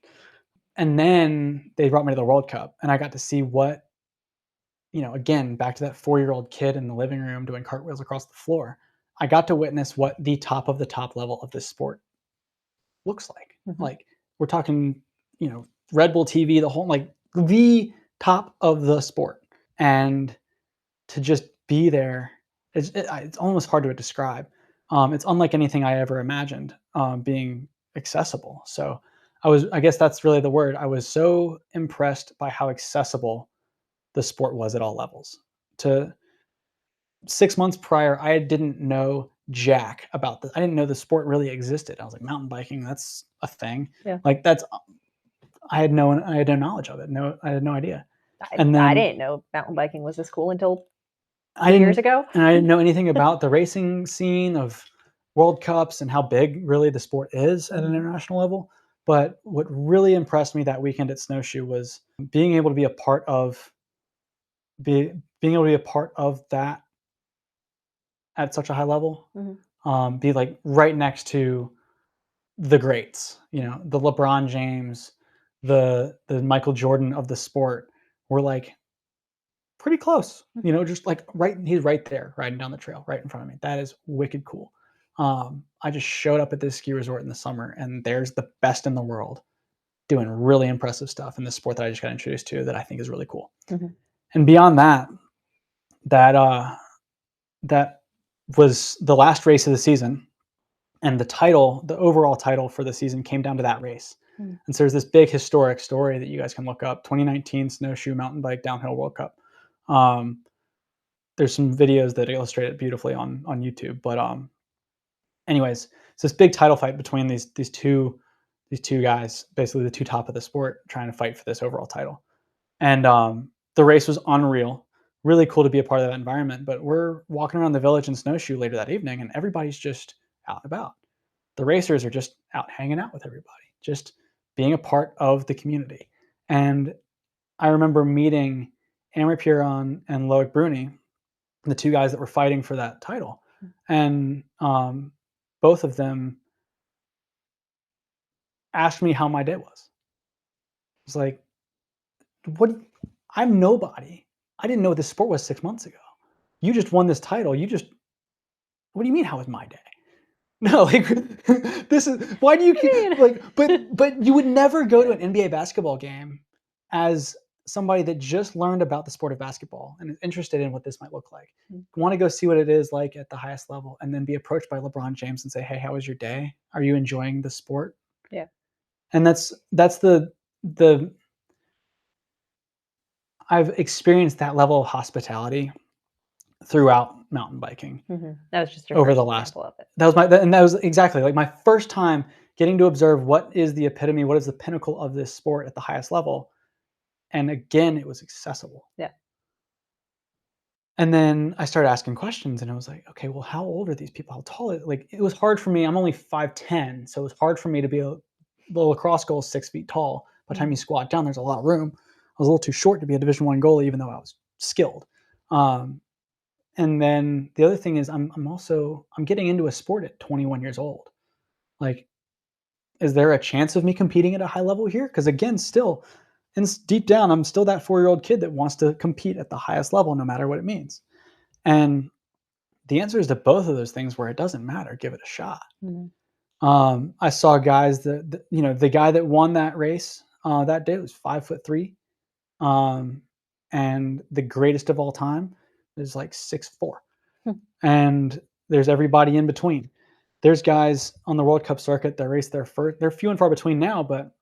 And then they brought me to the World Cup, and I got to see what, again, back to that 4-year-old kid in the living room doing cartwheels across the floor. I got to witness what the top of the top level of this sport looks like. Mm-hmm. Like, we're talking, Red Bull TV, the whole, like, the top of the sport. And to just be there, it's almost hard to describe. It's unlike anything I ever imagined being accessible. So I guess that's really the word. I was so impressed by how accessible the sport was at all levels. To 6 months prior, I didn't know jack about this. I didn't know the sport really existed. I was like, mountain biking, that's a thing. Yeah. Like I had no knowledge of it. I had no idea. I didn't know mountain biking was this cool until 2 years ago. And I didn't know anything about the racing scene of World Cups and how big really the sport is at an international level. But what really impressed me that weekend at Snowshoe was being able to be a part of that at such a high level. Mm-hmm. Be like right next to the greats, the LeBron James, the Michael Jordan of the sport. Were like pretty close, just like he's right there riding down the trail right in front of me. That is wicked cool. I just showed up at this ski resort in the summer, and there's the best in the world doing really impressive stuff in this sport that I just got introduced to that I think is really cool. Mm-hmm. And beyond that was the last race of the season, and the overall title for the season came down to that race. Mm-hmm. And so there's this big historic story that you guys can look up, 2019 Snowshoe Mountain Bike Downhill World Cup. There's some videos that illustrate it beautifully on YouTube. But anyways, it's this big title fight between these two guys, basically the two top of the sport, trying to fight for this overall title. And the race was unreal. Really cool to be a part of that environment. But we're walking around the village in Snowshoe later that evening, and everybody's just out and about. The racers are just out hanging out with everybody, just being a part of the community. And I remember meeting Amrit Piron and Loic Bruni, the two guys that were fighting for that title. And both of them asked me how my day was. I was like, I'm nobody. I didn't know what this sport was 6 months ago. You just won this title. What do you mean, how was my day? No, like, this is, why do you keep, like, but you would never go to an NBA basketball game as somebody that just learned about the sport of basketball and is interested in what this might look like. Want to go see what it is like at the highest level, and then be approached by LeBron James and say, hey, how was your day? Are you enjoying the sport? Yeah. And that's the I've experienced that level of hospitality throughout mountain biking. Mm-hmm. That was just over the last, of it. That was exactly like my first time getting to observe what is the pinnacle of this sport at the highest level. And again, it was accessible. Yeah. And then I started asking questions, and I was like, okay, well, how old are these people? How tall? Like, it was hard for me. I'm only 5'10", so it was hard for me to be the lacrosse goal is 6 feet tall. By the time you squat down, there's a lot of room. I was a little too short to be a Division I goalie, even though I was skilled. And then the other thing is, I'm getting into a sport at 21 years old. Like, is there a chance of me competing at a high level here? Because again, still, and deep down, I'm still that 4-year-old kid that wants to compete at the highest level, no matter what it means. And the answer is to both of those things where it doesn't matter. Give it a shot. I saw guys that the guy that won that race that day was 5'3", and the greatest of all time is like 6'4", and there's everybody in between. There's guys on the World Cup circuit that race their first. They're few and far between now, but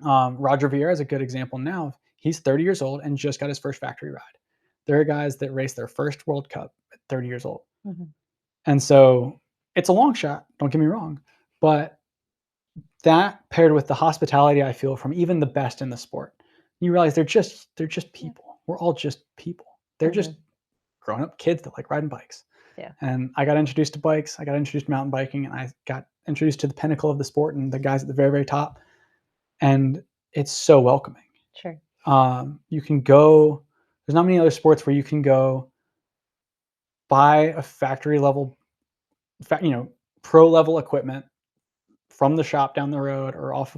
Roger Vieira is a good example now. He's 30 years old and just got his first factory ride. There are guys that race their first World Cup at 30 years old. And so it's a long shot, don't get me wrong, but that paired with the hospitality I feel from even the best in the sport, you realize they're just people. We're all just people. They're just grown up kids that like riding bikes. Yeah. And I got introduced to bikes. I got introduced to mountain biking, and I got introduced to the pinnacle of the sport and the guys at the very, very top. And it's so welcoming. Sure. You can go, there's not many other sports where you can go buy a factory level, pro level equipment from the shop down the road or off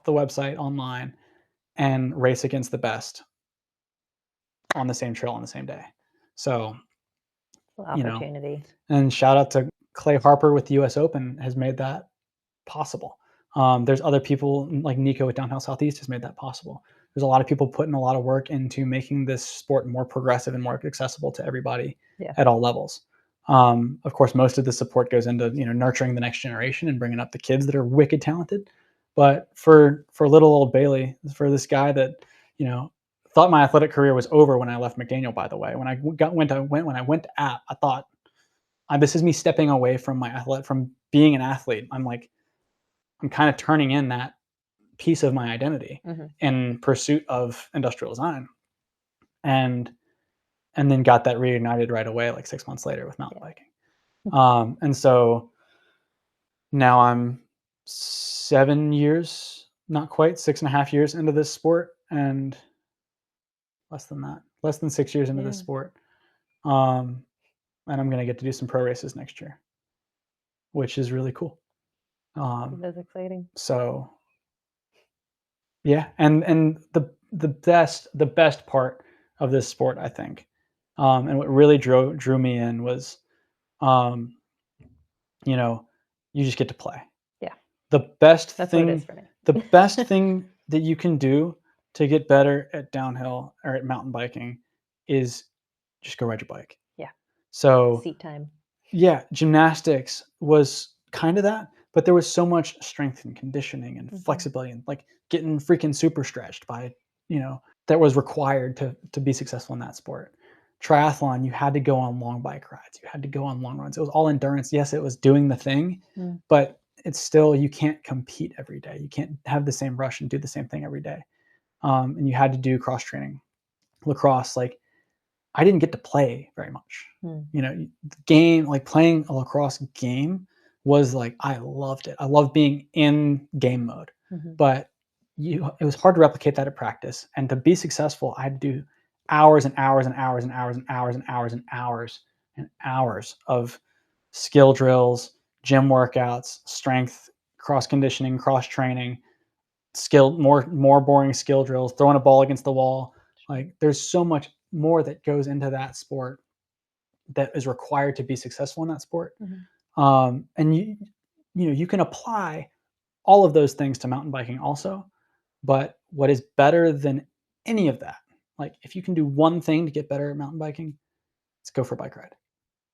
the website online and race against the best on the same trail on the same day. So, opportunity. And shout out to Clay Harper with the US Open has made that possible. There's other people like Nico at Downhill Southeast has made that possible. There's a lot of people putting a lot of work into making this sport more progressive and more accessible to everybody at all levels. Of course, most of the support goes into nurturing the next generation and bringing up the kids that are wicked talented. But for little old Bailey, for this guy that thought my athletic career was over when I left McDaniel. By the way, when I went to App, I thought this is me stepping away from from being an athlete. I'm kind of turning in that piece of my identity in pursuit of industrial design, and then got that reignited right away, like 6 months later with mountain biking. And so now I'm 7 years, not quite 6.5 years into this sport, and less than 6 years into this sport. And I'm going to get to do some pro races next year, which is really cool. That's exciting. So yeah, and the best part of this sport, I think, and what really drew me in was, you just get to play. Yeah. The best That's thing, what it is for me. The best thing that you can do to get better at downhill or at mountain biking is just go ride your bike. Yeah. So seat time. Yeah, gymnastics was kind of that, but there was so much strength and conditioning and flexibility and like getting freaking super stretched by, that was required to be successful in that sport. Triathlon, you had to go on long bike rides. You had to go on long runs. It was all endurance. Yes, it was doing the thing, but it's still, you can't compete every day. You can't have the same rush and do the same thing every day. And you had to do cross training. Lacrosse, like I didn't get to play very much. The game, like playing a lacrosse game was like, I loved it. I loved being in game mode, but it was hard to replicate that at practice. And to be successful, I had to do hours and hours and hours and hours and hours and hours and hours and hours of skill drills, gym workouts, strength, cross conditioning, cross training, more boring skill drills, throwing a ball against the wall. Like there's so much more that goes into that sport that is required to be successful in that sport. And you can apply all of those things to mountain biking also. But what is better than any of that, like if you can do one thing to get better at mountain biking, let's go for a bike ride.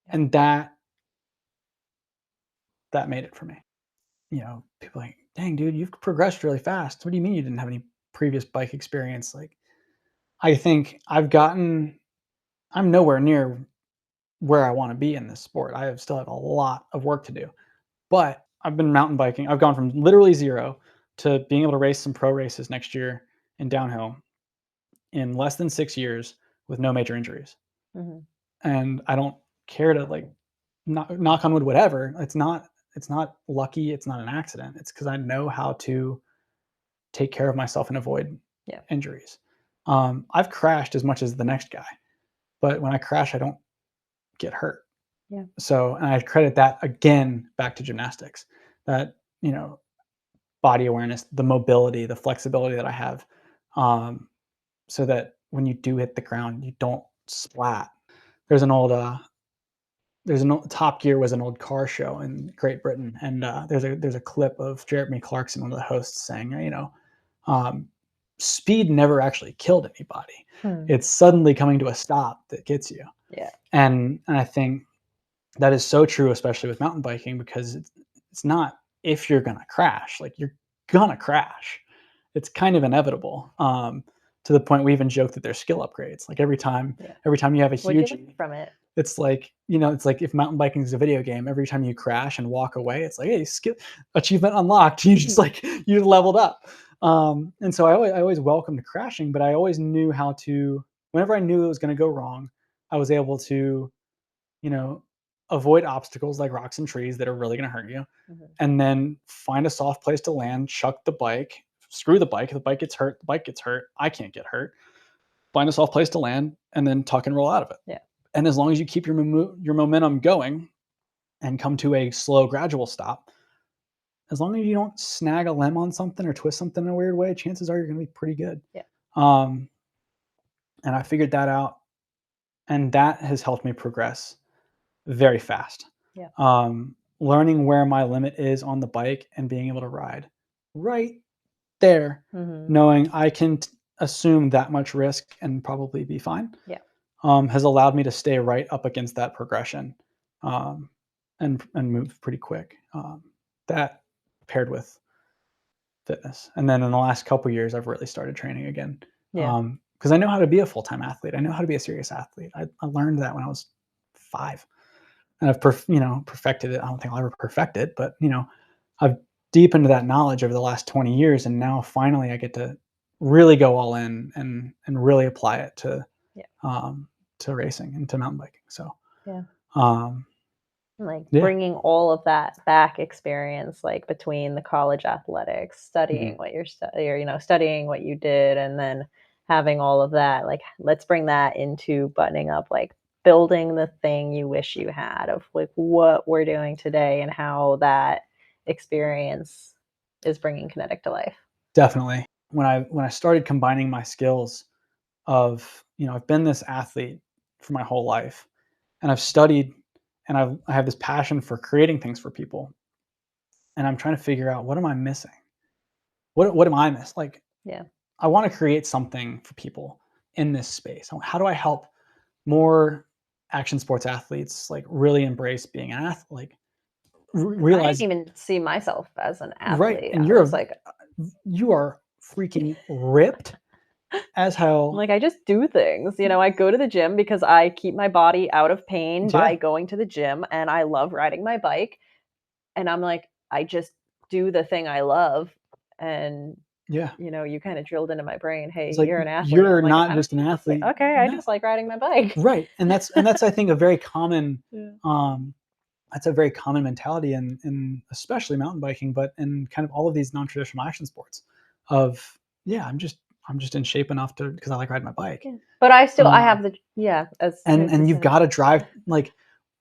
And that made it for me. People are like, dang, dude, you've progressed really fast. What do you mean you didn't have any previous bike experience? Like, I think I'm nowhere near where I want to be in this sport. I still have a lot of work to do, but I've been mountain biking. I've gone from literally zero to being able to race some pro races next year in downhill in less than 6 years with no major injuries. and I don't care to like knock on wood, whatever. It's not lucky. It's not an accident. It's because I know how to take care of myself and avoid injuries. I've crashed as much as the next guy, but when I crash, I don't get hurt. Yeah. So, and I credit that again back to gymnastics, that, body awareness, the mobility, the flexibility that I have, so that when you do hit the ground, you don't splat. There's an old Top Gear was an old car show in Great Britain, and there's a clip of Jeremy Clarkson, one of the hosts, saying, speed never actually killed anybody. It's suddenly coming to a stop that gets you. Yeah. And I think that is so true, especially with mountain biking, because it's not if you're gonna crash, like you're gonna crash. It's kind of inevitable. To the point we even joke that there's skill upgrades. Like every time you have a What do you huge learn from it? it's like, it's like if mountain biking is a video game, every time you crash and walk away, it's like, hey, skill achievement unlocked. You just like you leveled up. And so I always welcomed crashing, but I always knew how to, whenever I knew it was going to go wrong, I was able to, avoid obstacles like rocks and trees that are really going to hurt you, and then find a soft place to land, chuck the bike, screw the bike. If the bike gets hurt, the bike gets hurt. I can't get hurt. Find a soft place to land and then tuck and roll out of it. Yeah. And as long as you keep your momentum going and come to a slow, gradual stop, as long as you don't snag a limb on something or twist something in a weird way, chances are you're going to be pretty good. Yeah. And I figured that out, and that has helped me progress very fast. Yeah. Learning where my limit is on the bike and being able to ride right there, knowing I can assume that much risk and probably be fine. Yeah. Has allowed me to stay right up against that progression, and move pretty quick. That paired with fitness, and then in the last couple of years, I've really started training again. Yeah. Because I know how to be a full-time athlete. I know how to be a serious athlete. I learned that when I was 5, and I've perfected it. I don't think I'll ever perfect it, but I've deepened that knowledge over the last 20 years, and now finally I get to really go all in and really apply it to racing and to mountain biking. So bringing all of that back experience, like between the college athletics, studying what you're studying what you did, and then having all of that, like let's bring that into buttoning up, like building the thing you wish you had, of like what we're doing today and how that experience is bringing Kinetic to life. Definitely. When I started combining my skills of, I've been this athlete for my whole life, and I've studied, and I have this passion for creating things for people, and I'm trying to figure out, what am I missing? What am I missing? Like, I want to create something for people in this space. How do I help more action sports athletes like really embrace being an athlete? Like realize I didn't even see myself as an athlete. Right, and you are freaking ripped as hell. Like, I just do things, I go to the gym because I keep my body out of pain by going to the gym, and I love riding my bike, and I'm like, I just do the thing I love. And you kind of drilled into my brain, hey, like, you're an athlete. You're not just an athlete. Like, okay, I just like riding my bike. Right. And that's I think a very common that's a very common mentality in especially mountain biking, but in kind of all of these non-traditional action sports of, I'm just in shape enough because I like riding my bike. Yeah. But I still I have and you've got to drive, like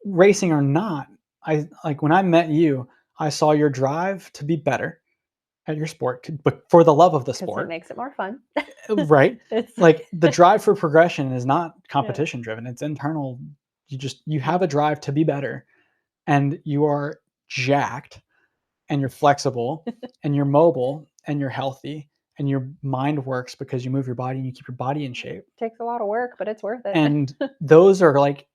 racing or not. When I met you, I saw your drive to be better at your sport, but for the love of the sport. It makes it more fun. Right. It's like the drive for progression is not competition driven. It's internal. You have a drive to be better, and you are jacked, and you're flexible, and you're mobile, and you're healthy, and your mind works because you move your body and you keep your body in shape. It takes a lot of work, but it's worth it. And those are like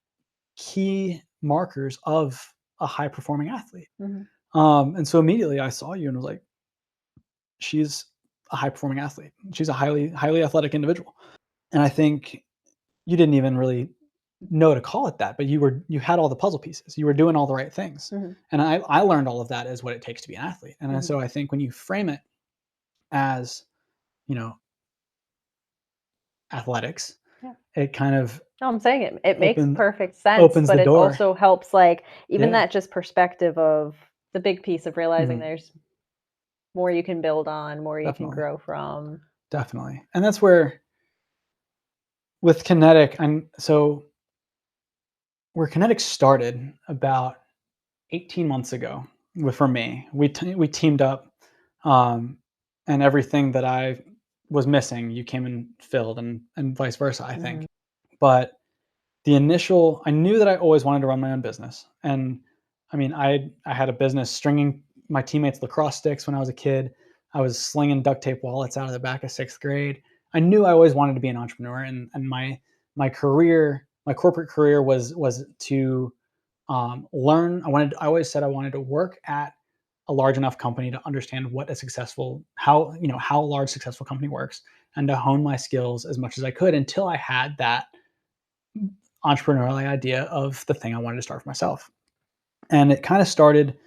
key markers of a high performing athlete. And so immediately I saw you and was like, she's a high performing athlete. She's a highly athletic individual. And I think you didn't even really know to call it that, but you had all the puzzle pieces. You were doing all the right things. And I learned all of that as what it takes to be an athlete. And so I think when you frame it as, athletics, Yeah. it kind of No, I'm saying it makes opened perfect sense, opens the but it door. also helps, like, even Yeah. that just perspective of the big piece of realizing Mhm. there's more you can build on, more you can Definitely. grow from. Definitely. And that's where with Kinetic, where Kinetic started about 18 months ago for me. We teamed up, um, and everything that I was missing, you came and filled, and vice versa, I Mhm. think. But I knew that I always wanted to run my own business. And I mean, I had a business stringing my teammates lacrosse sticks when I was a kid. I was slinging duct tape wallets out of the back of 6th grade. I knew I always wanted to be an entrepreneur, and my career, my corporate career was to learn. I always said I wanted to work at a large enough company to understand what a successful how large successful company works, and to hone my skills as much as I could until I had that entrepreneurial idea of the thing I wanted to start for myself. And it kind of started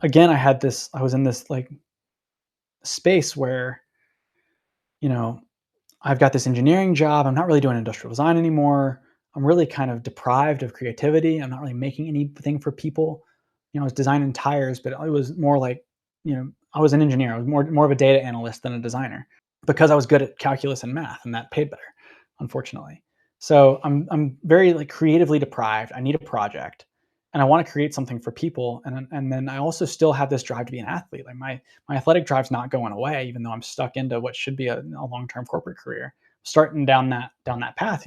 again. I was in this like space where, you know, I've got this engineering job. I'm not really doing industrial design anymore. I'm really kind of deprived of creativity. I'm not really making anything for people. I was designing tires, but it was more like, I was an engineer. I was more of a data analyst than a designer because I was good at calculus and math, and that paid better, unfortunately. So I'm very like creatively deprived. I need a project, and I want to create something for people. And then I also still have this drive to be an athlete. Like my athletic drive's not going away, even though I'm stuck into what should be a long-term corporate career, starting down that path,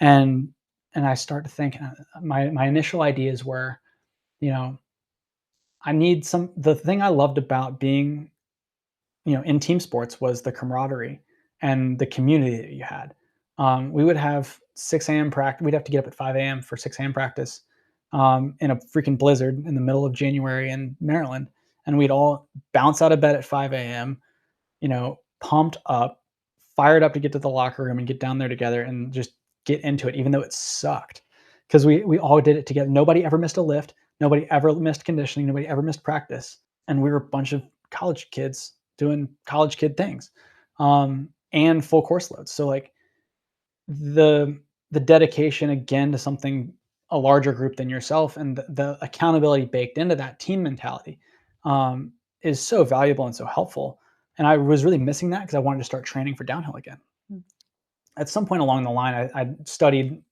and I start to think my initial ideas were, you know, the thing I loved about being, in team sports was the camaraderie and the community that you had. We would have 6 a.m. practice. We'd have to get up at 5 a.m. for 6 a.m. practice in a freaking blizzard in the middle of January in Maryland. And we'd all bounce out of bed at 5 a.m., pumped up, fired up to get to the locker room and get down there together and just get into it, even though it sucked. Because we all did it together. Nobody ever missed a lift. Nobody ever missed conditioning. Nobody ever missed practice. And we were a bunch of college kids doing college kid things, and full course loads. So like the dedication again to something, a larger group than yourself, and the accountability baked into that team mentality, is so valuable and so helpful. And I was really missing that because I wanted to start training for downhill again. Mm. At some point along the line, I studied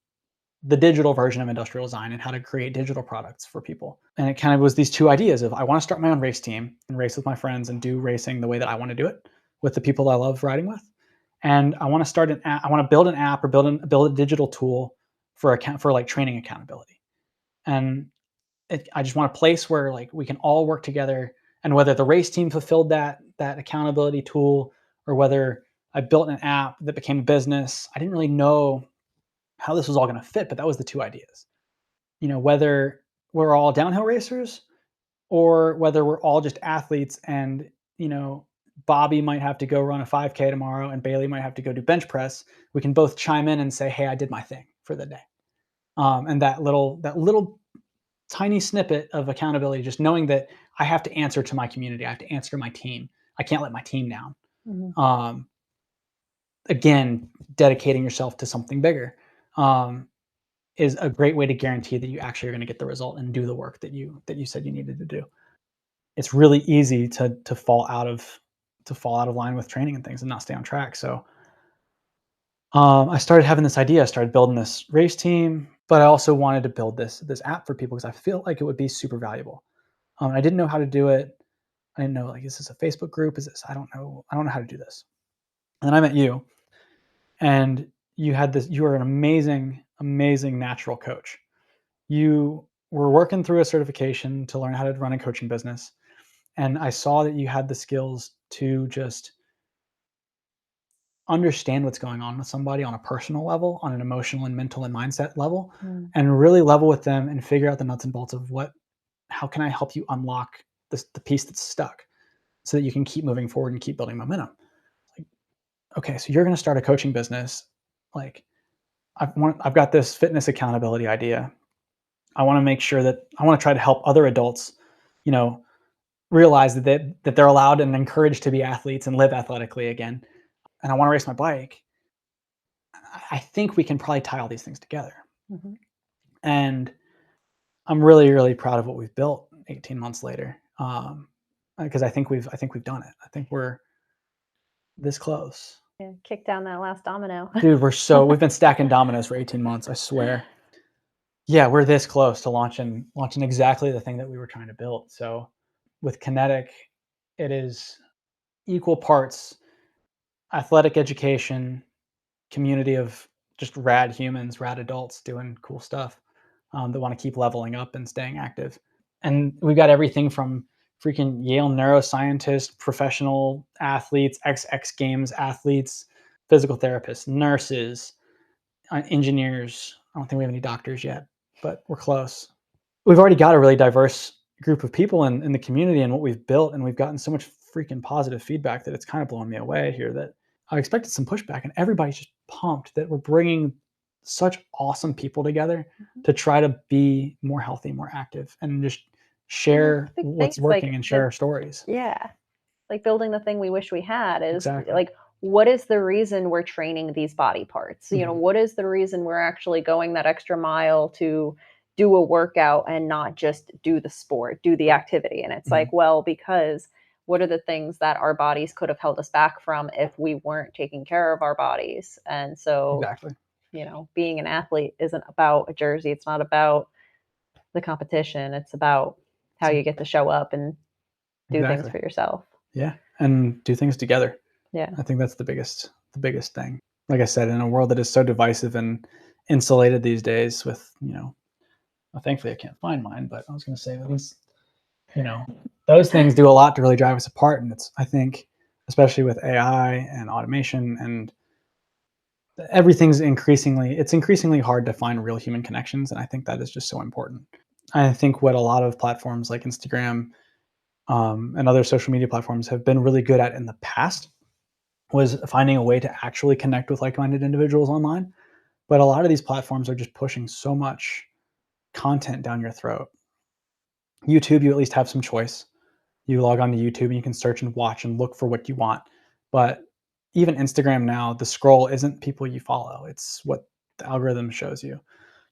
the digital version of industrial design and how to create digital products for people. And it kind of was these two ideas of, I want to start my own race team and race with my friends and do racing the way that I want to do it with the people I love riding with. And I want to start an app. I want to build an app or build a digital tool for like training accountability. And I just want a place where like we can all work together. And whether the race team fulfilled that accountability tool, or whether I built an app that became a business, I didn't really know how this was all going to fit, but that was the two ideas. Whether we're all downhill racers or whether we're all just athletes, and, Bobby might have to go run a 5K tomorrow and Bailey might have to go do bench press, we can both chime in and say, hey, I did my thing for the day. And that little tiny snippet of accountability, just knowing that I have to answer to my community, I have to answer to my team, I can't let my team down. Mhm. Um, Again, dedicating yourself to something bigger, is a great way to guarantee that you actually are going to get the result and do the work that you said you needed to do. It's really easy to fall out of line with training and things and not stay on track. So I started having this idea. I started building this race team, but I also wanted to build this app for people because I feel like it would be super valuable. I didn't know how to do it. I didn't know, like, is this a Facebook group? Is this? I don't know. I don't know how to do this. And then I met you, and you had this. You are an amazing, amazing natural coach. You were working through a certification to learn how to run a coaching business. And I saw that you had the skills to just understand what's going on with somebody on a personal level, on an emotional and mental and mindset level, Mm. and really level with them and figure out the nuts and bolts of how can I help you unlock the piece that's stuck so that you can keep moving forward and keep building momentum. Like, okay, so you're going to start a coaching business. Like, I've got this fitness accountability idea. I want to make sure that I want to try to help other adults, you know, realize that they're allowed and encouraged to be athletes and live athletically again. And I want to race my bike. I think we can probably tie all these things together. Mhm. And I'm really, really proud of what we've built 18 months later. Because I think we've done it. I think we're this close. Yeah, kick down that last domino. Dude, we've been stacking dominoes for 18 months, I swear. Yeah, we're this close to launching exactly the thing that we were trying to build. So with KinetiQ, it is equal parts athletic education, community of just rad humans, rad adults doing cool stuff that want to keep leveling up and staying active. And we've got everything from freaking Yale neuroscientists, professional athletes, X Games athletes, physical therapists, nurses, engineers. I don't think we have any doctors yet, but we're close. We've already got a really diverse group of people in the community and what we've built, and we've gotten so much freaking positive feedback that it's kind of blowing me away here that I expected some pushback, and everybody's just pumped that we're bringing such awesome people together to try to be more healthy, more active, and just share what's working and share our stories. Yeah. Like building the thing we wish we had is Exactly. like, what is the reason we're training these body parts? You know, what is the reason we're actually going that extra mile to do a workout and not just do the sport, do the activity? And it's like, well, because what are the things that our bodies could have held us back from if we weren't taking care of our bodies? And so, Exactly. you know, being an athlete isn't about a jersey. It's not about the competition. It's about how you get to show up and do things for yourself. Yeah, and do things together. Yeah. I think that's the biggest thing. Like I said, in a world that is so divisive and insulated these days with, well, thankfully I can't find mine, but I was going to say at least, those things do a lot to really drive us apart. And I think, especially with AI and automation and everything's increasingly hard to find real human connections. And I think that is just so important. I think what a lot of platforms like Instagram and other social media platforms have been really good at in the past was finding a way to actually connect with like-minded individuals online. But a lot of these platforms are just pushing so much content down your throat. YouTube, you at least have some choice. You log on to YouTube and you can search and watch and look for what you want. But even Instagram now, the scroll isn't people you follow. It's what the algorithm shows you.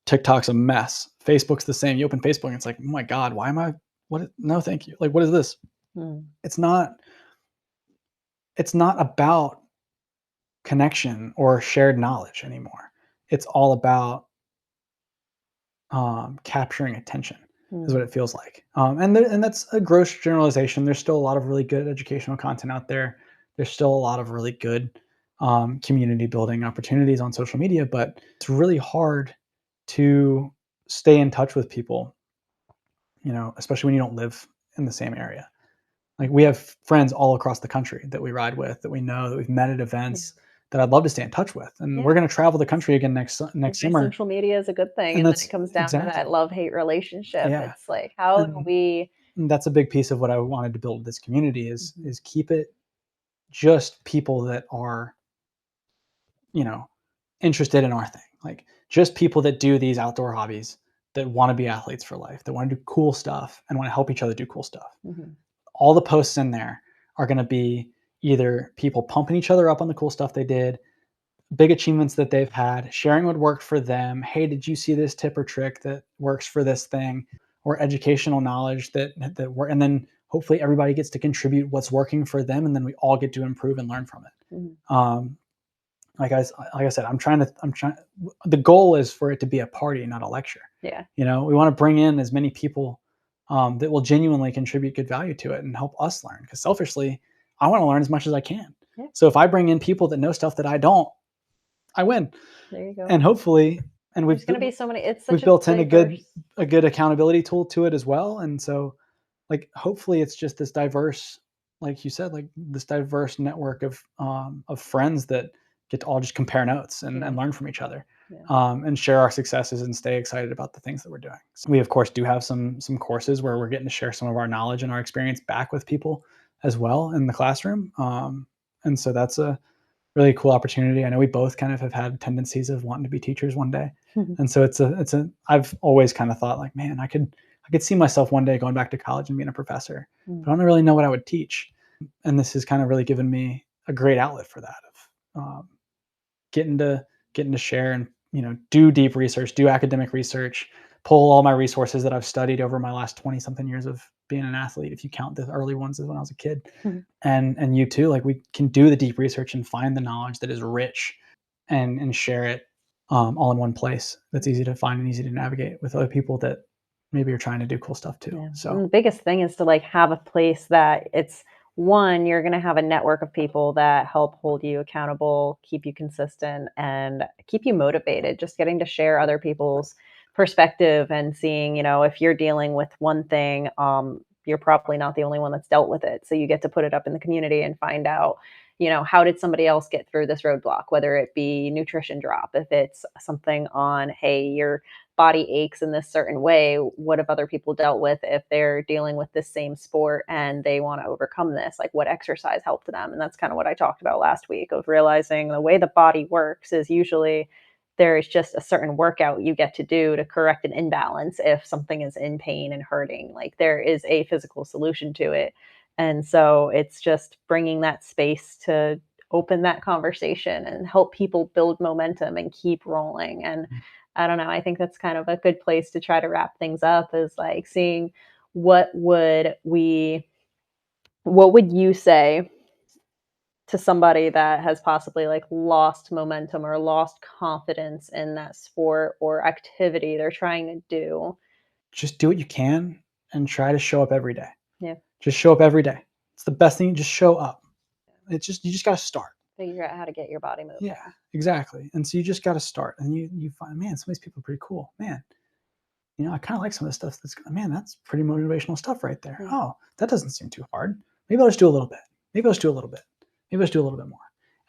TikTok's a mess. Facebook's the same. You open Facebook and it's like, oh my God, why am I, no, thank you. Like, what is this? It's not about connection or shared knowledge anymore. It's all about capturing attention is what it feels like. And that's a gross generalization. There's still a lot of really good educational content out there. There's still a lot of really good community building opportunities on social media, but it's really hard to stay in touch with people, especially when you don't live in the same area. Like we have friends all across the country that we ride with, that we know, that we've met at events that I'd love to stay in touch with. And we're going to travel the country again next summer. Social media is a good thing. And then it comes down to that love-hate relationship. Yeah. It's like, how do we... That's a big piece of what I wanted to build with this community is keep it just people that are, interested in our thing. Like just people that do these outdoor hobbies, that want to be athletes for life, that want to do cool stuff and want to help each other do cool stuff. All the posts in there are going to be either people pumping each other up on the cool stuff they did, big achievements that they've had, sharing what worked for them. Hey, did you see this tip or trick that works for this thing? Or educational knowledge that work, and then hopefully everybody gets to contribute what's working for them, and then we all get to improve and learn from it. Like I said, I'm trying. The goal is for it to be a party, not a lecture. Yeah. We want to bring in as many people that will genuinely contribute good value to it and help us learn. Because selfishly, I want to learn as much as I can. Yeah. So if I bring in people that know stuff that I don't, I win. There you go. And hopefully, and we've going to be so many. It's such we've built in a good accountability tool to it as well. And so, like, hopefully, it's just this diverse, like you said, like this diverse network of friends that get to all just compare notes and learn from each other, and share our successes and stay excited about the things that we're doing. So we of course do have some courses where we're getting to share some of our knowledge and our experience back with people as well in the classroom. And so that's a really cool opportunity. I know we both kind of have had tendencies of wanting to be teachers one day. And so I've always kind of thought like, man, I could see myself one day going back to college and being a professor, but I don't really know what I would teach. And this has kind of really given me a great outlet for that, of getting to getting to share and, do deep research, do academic research, pull all my resources that I've studied over my last 20 something years of being an athlete, if you count the early ones as when I was a kid. And you too, like, we can do the deep research and find the knowledge that is rich and share it all in one place. That's easy to find and easy to navigate with other people that maybe are trying to do cool stuff too. Yeah. So And the biggest thing is to like have a place that it's one, you're going to have a network of people that help hold you accountable, keep you consistent, and keep you motivated. Just getting to share other people's perspective and seeing, if you're dealing with one thing, you're probably not the only one that's dealt with it. So you get to put it up in the community and find out, how did somebody else get through this roadblock, whether it be nutrition drop, if it's something on, hey, your body aches in this certain way, what have other people dealt with if they're dealing with this same sport and they want to overcome this, like what exercise helped them. And that's kind of what I talked about last week, of realizing the way the body works is usually there's just a certain workout you get to do to correct an imbalance if something is in pain and hurting. Like there is a physical solution to it. And so it's just bringing that space to open that conversation and help people build momentum and keep rolling. And I don't know, I think that's kind of a good place to try to wrap things up, is like seeing what would you say to somebody that has possibly like lost momentum or lost confidence in that sport or activity they're trying to do? just do what you can and try to show up every day. Yeah. Just show up every day. It's the best thing. Just show up. You just got to start. Figure out how to get your body moving. Yeah, exactly. And so you just got to start, and you find, man, some of these people are pretty cool. Man, I kind of like some of the stuff that's pretty motivational stuff right there. Mm-hmm. Oh, that doesn't seem too hard. Maybe I'll just do a little bit. Maybe I'll just do a little bit. Maybe I'll just do a little bit more.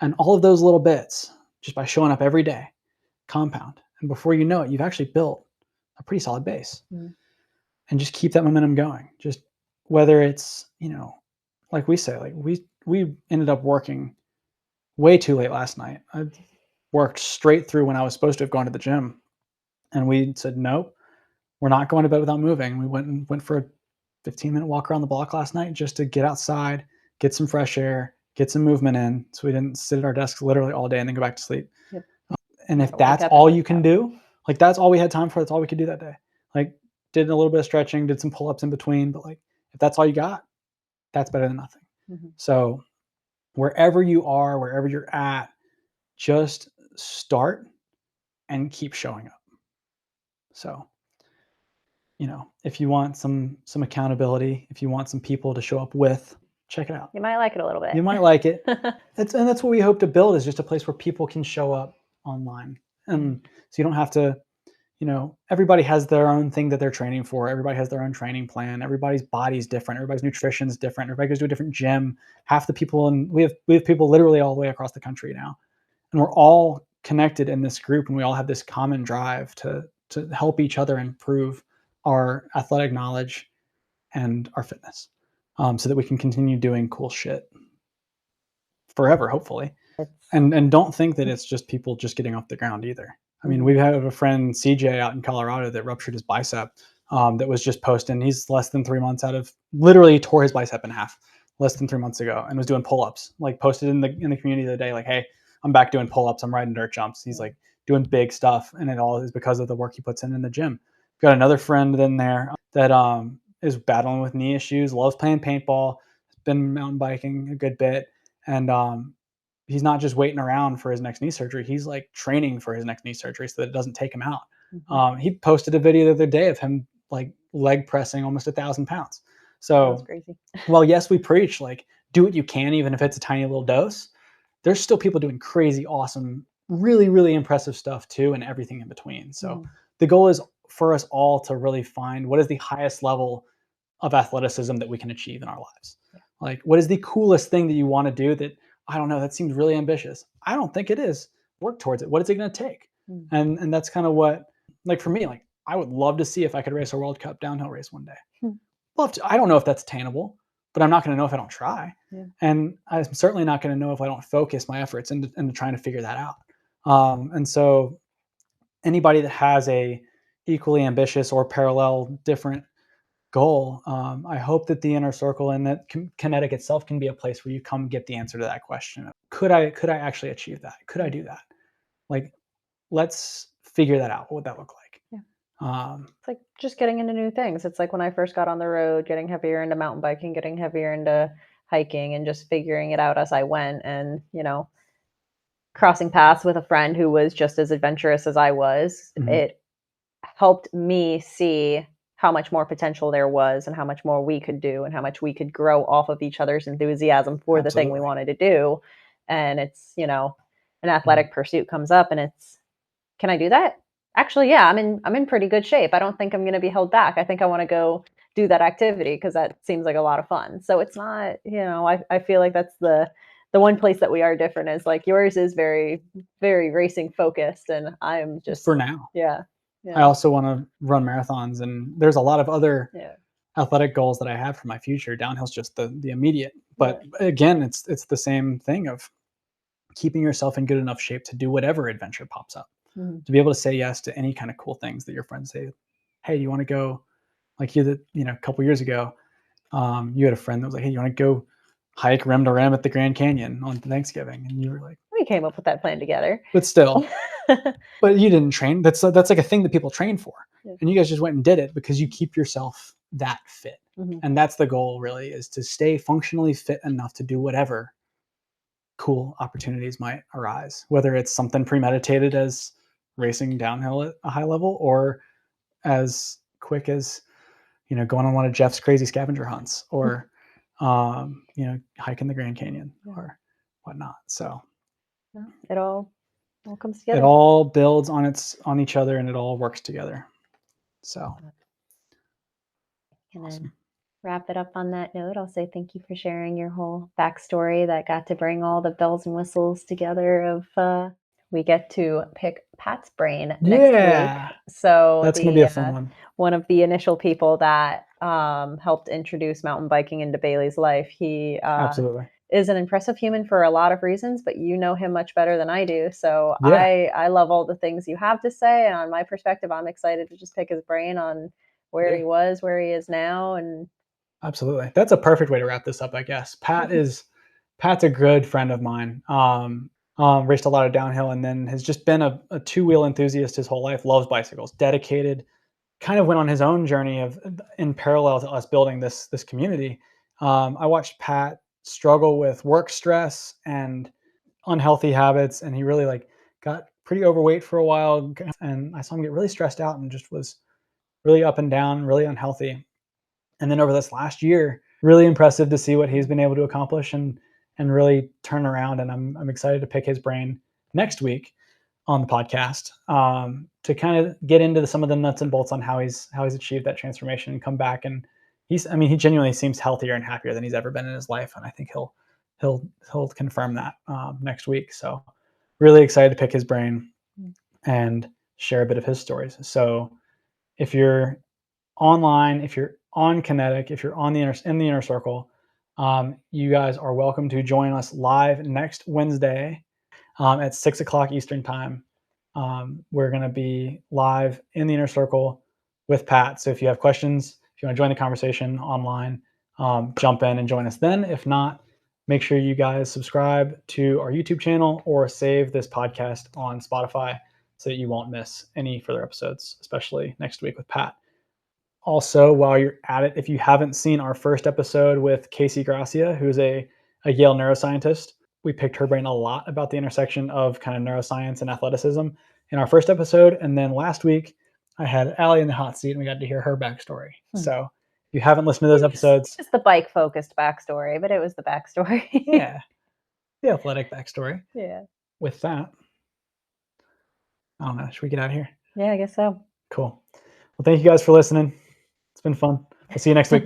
And all of those little bits, just by showing up every day, compound. And before you know it, you've actually built a pretty solid base. Mm-hmm. And just keep that momentum going. Just whether it's, like we say, like we ended up working way too late last night. I worked straight through when I was supposed to have gone to the gym. And we said, nope, we're not going to bed without moving. We went for a 15-minute walk around the block last night just to get outside, get some fresh air, get some movement in. So we didn't sit at our desks literally all day and then go back to sleep. Yep. And if that's all you can do, like that's all we had time for, that's all we could do that day. Like did a little bit of stretching, did some pull-ups in between, but like if that's all you got, that's better than nothing. Mm-hmm. So wherever you are, wherever you're at, just start and keep showing up. So, if you want some accountability, if you want some people to show up with, check it out. You might like it a little bit. You might like it. That's what we hope to build, is just a place where people can show up online. And so you don't have to, everybody has their own thing that they're training for. Everybody has their own training plan. Everybody's body's different. Everybody's nutrition is different. Everybody goes to a different gym. Half the people, and we have people literally all the way across the country now. And we're all connected in this group, and we all have this common drive to help each other improve our athletic knowledge and our fitness, so that we can continue doing cool shit forever, hopefully. And don't think that it's just people just getting off the ground either. I mean, we have a friend, CJ, out in Colorado that ruptured his bicep, that was just posting. He's less than 3 months literally tore his bicep in half less than 3 months ago, and was doing pull-ups, like posted in the community the other day, like, hey, I'm back doing pull-ups. I'm riding dirt jumps. He's like doing big stuff, and it all is because of the work he puts in the gym. We've got another friend in there that is battling with knee issues, loves playing paintball, has been mountain biking a good bit, and he's not just waiting around for his next knee surgery. He's like training for his next knee surgery so that it doesn't take him out. Mm-hmm. He posted a video the other day of him like leg pressing almost 1,000 pounds. So, that's crazy. Well, yes, we preach like do what you can, even if it's a tiny little dose. There's still people doing crazy, awesome, really, really impressive stuff too, and everything in between. So the goal is for us all to really find what is the highest level of athleticism that we can achieve in our lives. Yeah. Like, what is the coolest thing that you want to do that, I don't know, that seems really ambitious. I don't think it is. Work towards it. What is it going to take? And that's kind of what, like for me, like I would love to see if I could race a World Cup downhill race one day. Love to. I don't know if that's attainable, but I'm not going to know if I don't try. Yeah. And I'm certainly not going to know if I don't focus my efforts into trying to figure that out. And so anybody that has a equally ambitious or parallel different goal, I hope that the inner circle and that KinetiQ itself can be a place where you come get the answer to that question. Could I actually achieve that? Could I do that? Like, let's figure that out. What would that look like? Yeah. It's like just getting into new things. It's like when I first got on the road, getting heavier into mountain biking, getting heavier into hiking, and just figuring it out as I went. And, crossing paths with a friend who was just as adventurous as I was, it helped me see how much more potential there was and how much more we could do and how much we could grow off of each other's enthusiasm for the thing we wanted to do. And it's, an athletic pursuit comes up and it's, can I do that? Actually, yeah, I'm in pretty good shape. I don't think I'm going to be held back. I think I want to go do that activity because that seems like a lot of fun. So it's not, I feel like that's the one place that we are different is like yours is very, very racing focused and I'm just for now. Yeah. I also want to run marathons, and there's a lot of other athletic goals that I have for my future. Downhill's just the immediate, but again, it's the same thing of keeping yourself in good enough shape to do whatever adventure pops up. To be able to say yes to any kind of cool things that your friends say, hey, you want to go, like a couple years ago, you had a friend that was like, hey, you want to go hike rim to rim at the Grand Canyon on Thanksgiving? And you were like, we came up with that plan together. But still, but you didn't train. That's like a thing that people train for. And you guys just went and did it because you keep yourself that fit. And that's the goal really, is to stay functionally fit enough to do whatever cool opportunities might arise, whether it's something premeditated as racing downhill at a high level or as quick as, going on one of Jeff's crazy scavenger hunts or, hiking the Grand Canyon or whatnot. So it all comes together. It all builds on each other and it all works together. So. And then wrap it up on that note. I'll say thank you for sharing your whole backstory that got to bring all the bells and whistles together of we get to pick Pat's brain next week. So that's going to be a fun one. One of the initial people that helped introduce mountain biking into Bailey's life. He absolutely is an impressive human for a lot of reasons, but you know him much better than I do. So I love all the things you have to say. And on my perspective, I'm excited to just pick his brain on where he was, where he is now. And absolutely. That's a perfect way to wrap this up, I guess. Pat's a good friend of mine. Raced a lot of downhill and then has just been a two-wheel enthusiast his whole life, loves bicycles, dedicated, kind of went on his own journey in parallel to us building this community. I watched Pat struggle with work stress and unhealthy habits, and he really got pretty overweight for a while, and I saw him get really stressed out and just was really up and down, really unhealthy. And then over this last year, really impressive to see what he's been able to accomplish and really turn around. And I'm excited to pick his brain next week on the podcast to kind of get into some of the nuts and bolts on how he's achieved that transformation and come back. And he genuinely seems healthier and happier than he's ever been in his life. And I think he'll confirm that next week. So really excited to pick his brain and share a bit of his stories. So if you're online, if you're on KinetiQ, if you're in the inner circle, you guys are welcome to join us live next Wednesday at 6:00 Eastern time. We're going to be live in the inner circle with Pat. So if you have questions, if you want to join the conversation online, jump in and join us then. If not, make sure you guys subscribe to our YouTube channel or save this podcast on Spotify so that you won't miss any further episodes, especially next week with Pat. Also, while you're at it, if you haven't seen our first episode with Casey Gracia, who's a Yale neuroscientist, we picked her brain a lot about the intersection of kind of neuroscience and athleticism in our first episode. And then last week, I had Allie in the hot seat and we got to hear her backstory. So if you haven't listened to those episodes. It's the bike-focused backstory, but it was the backstory. Yeah. The athletic backstory. Yeah. With that, I don't know. Should we get out of here? Yeah, I guess so. Cool. Well, thank you guys for listening. It's been fun. We'll see you next week.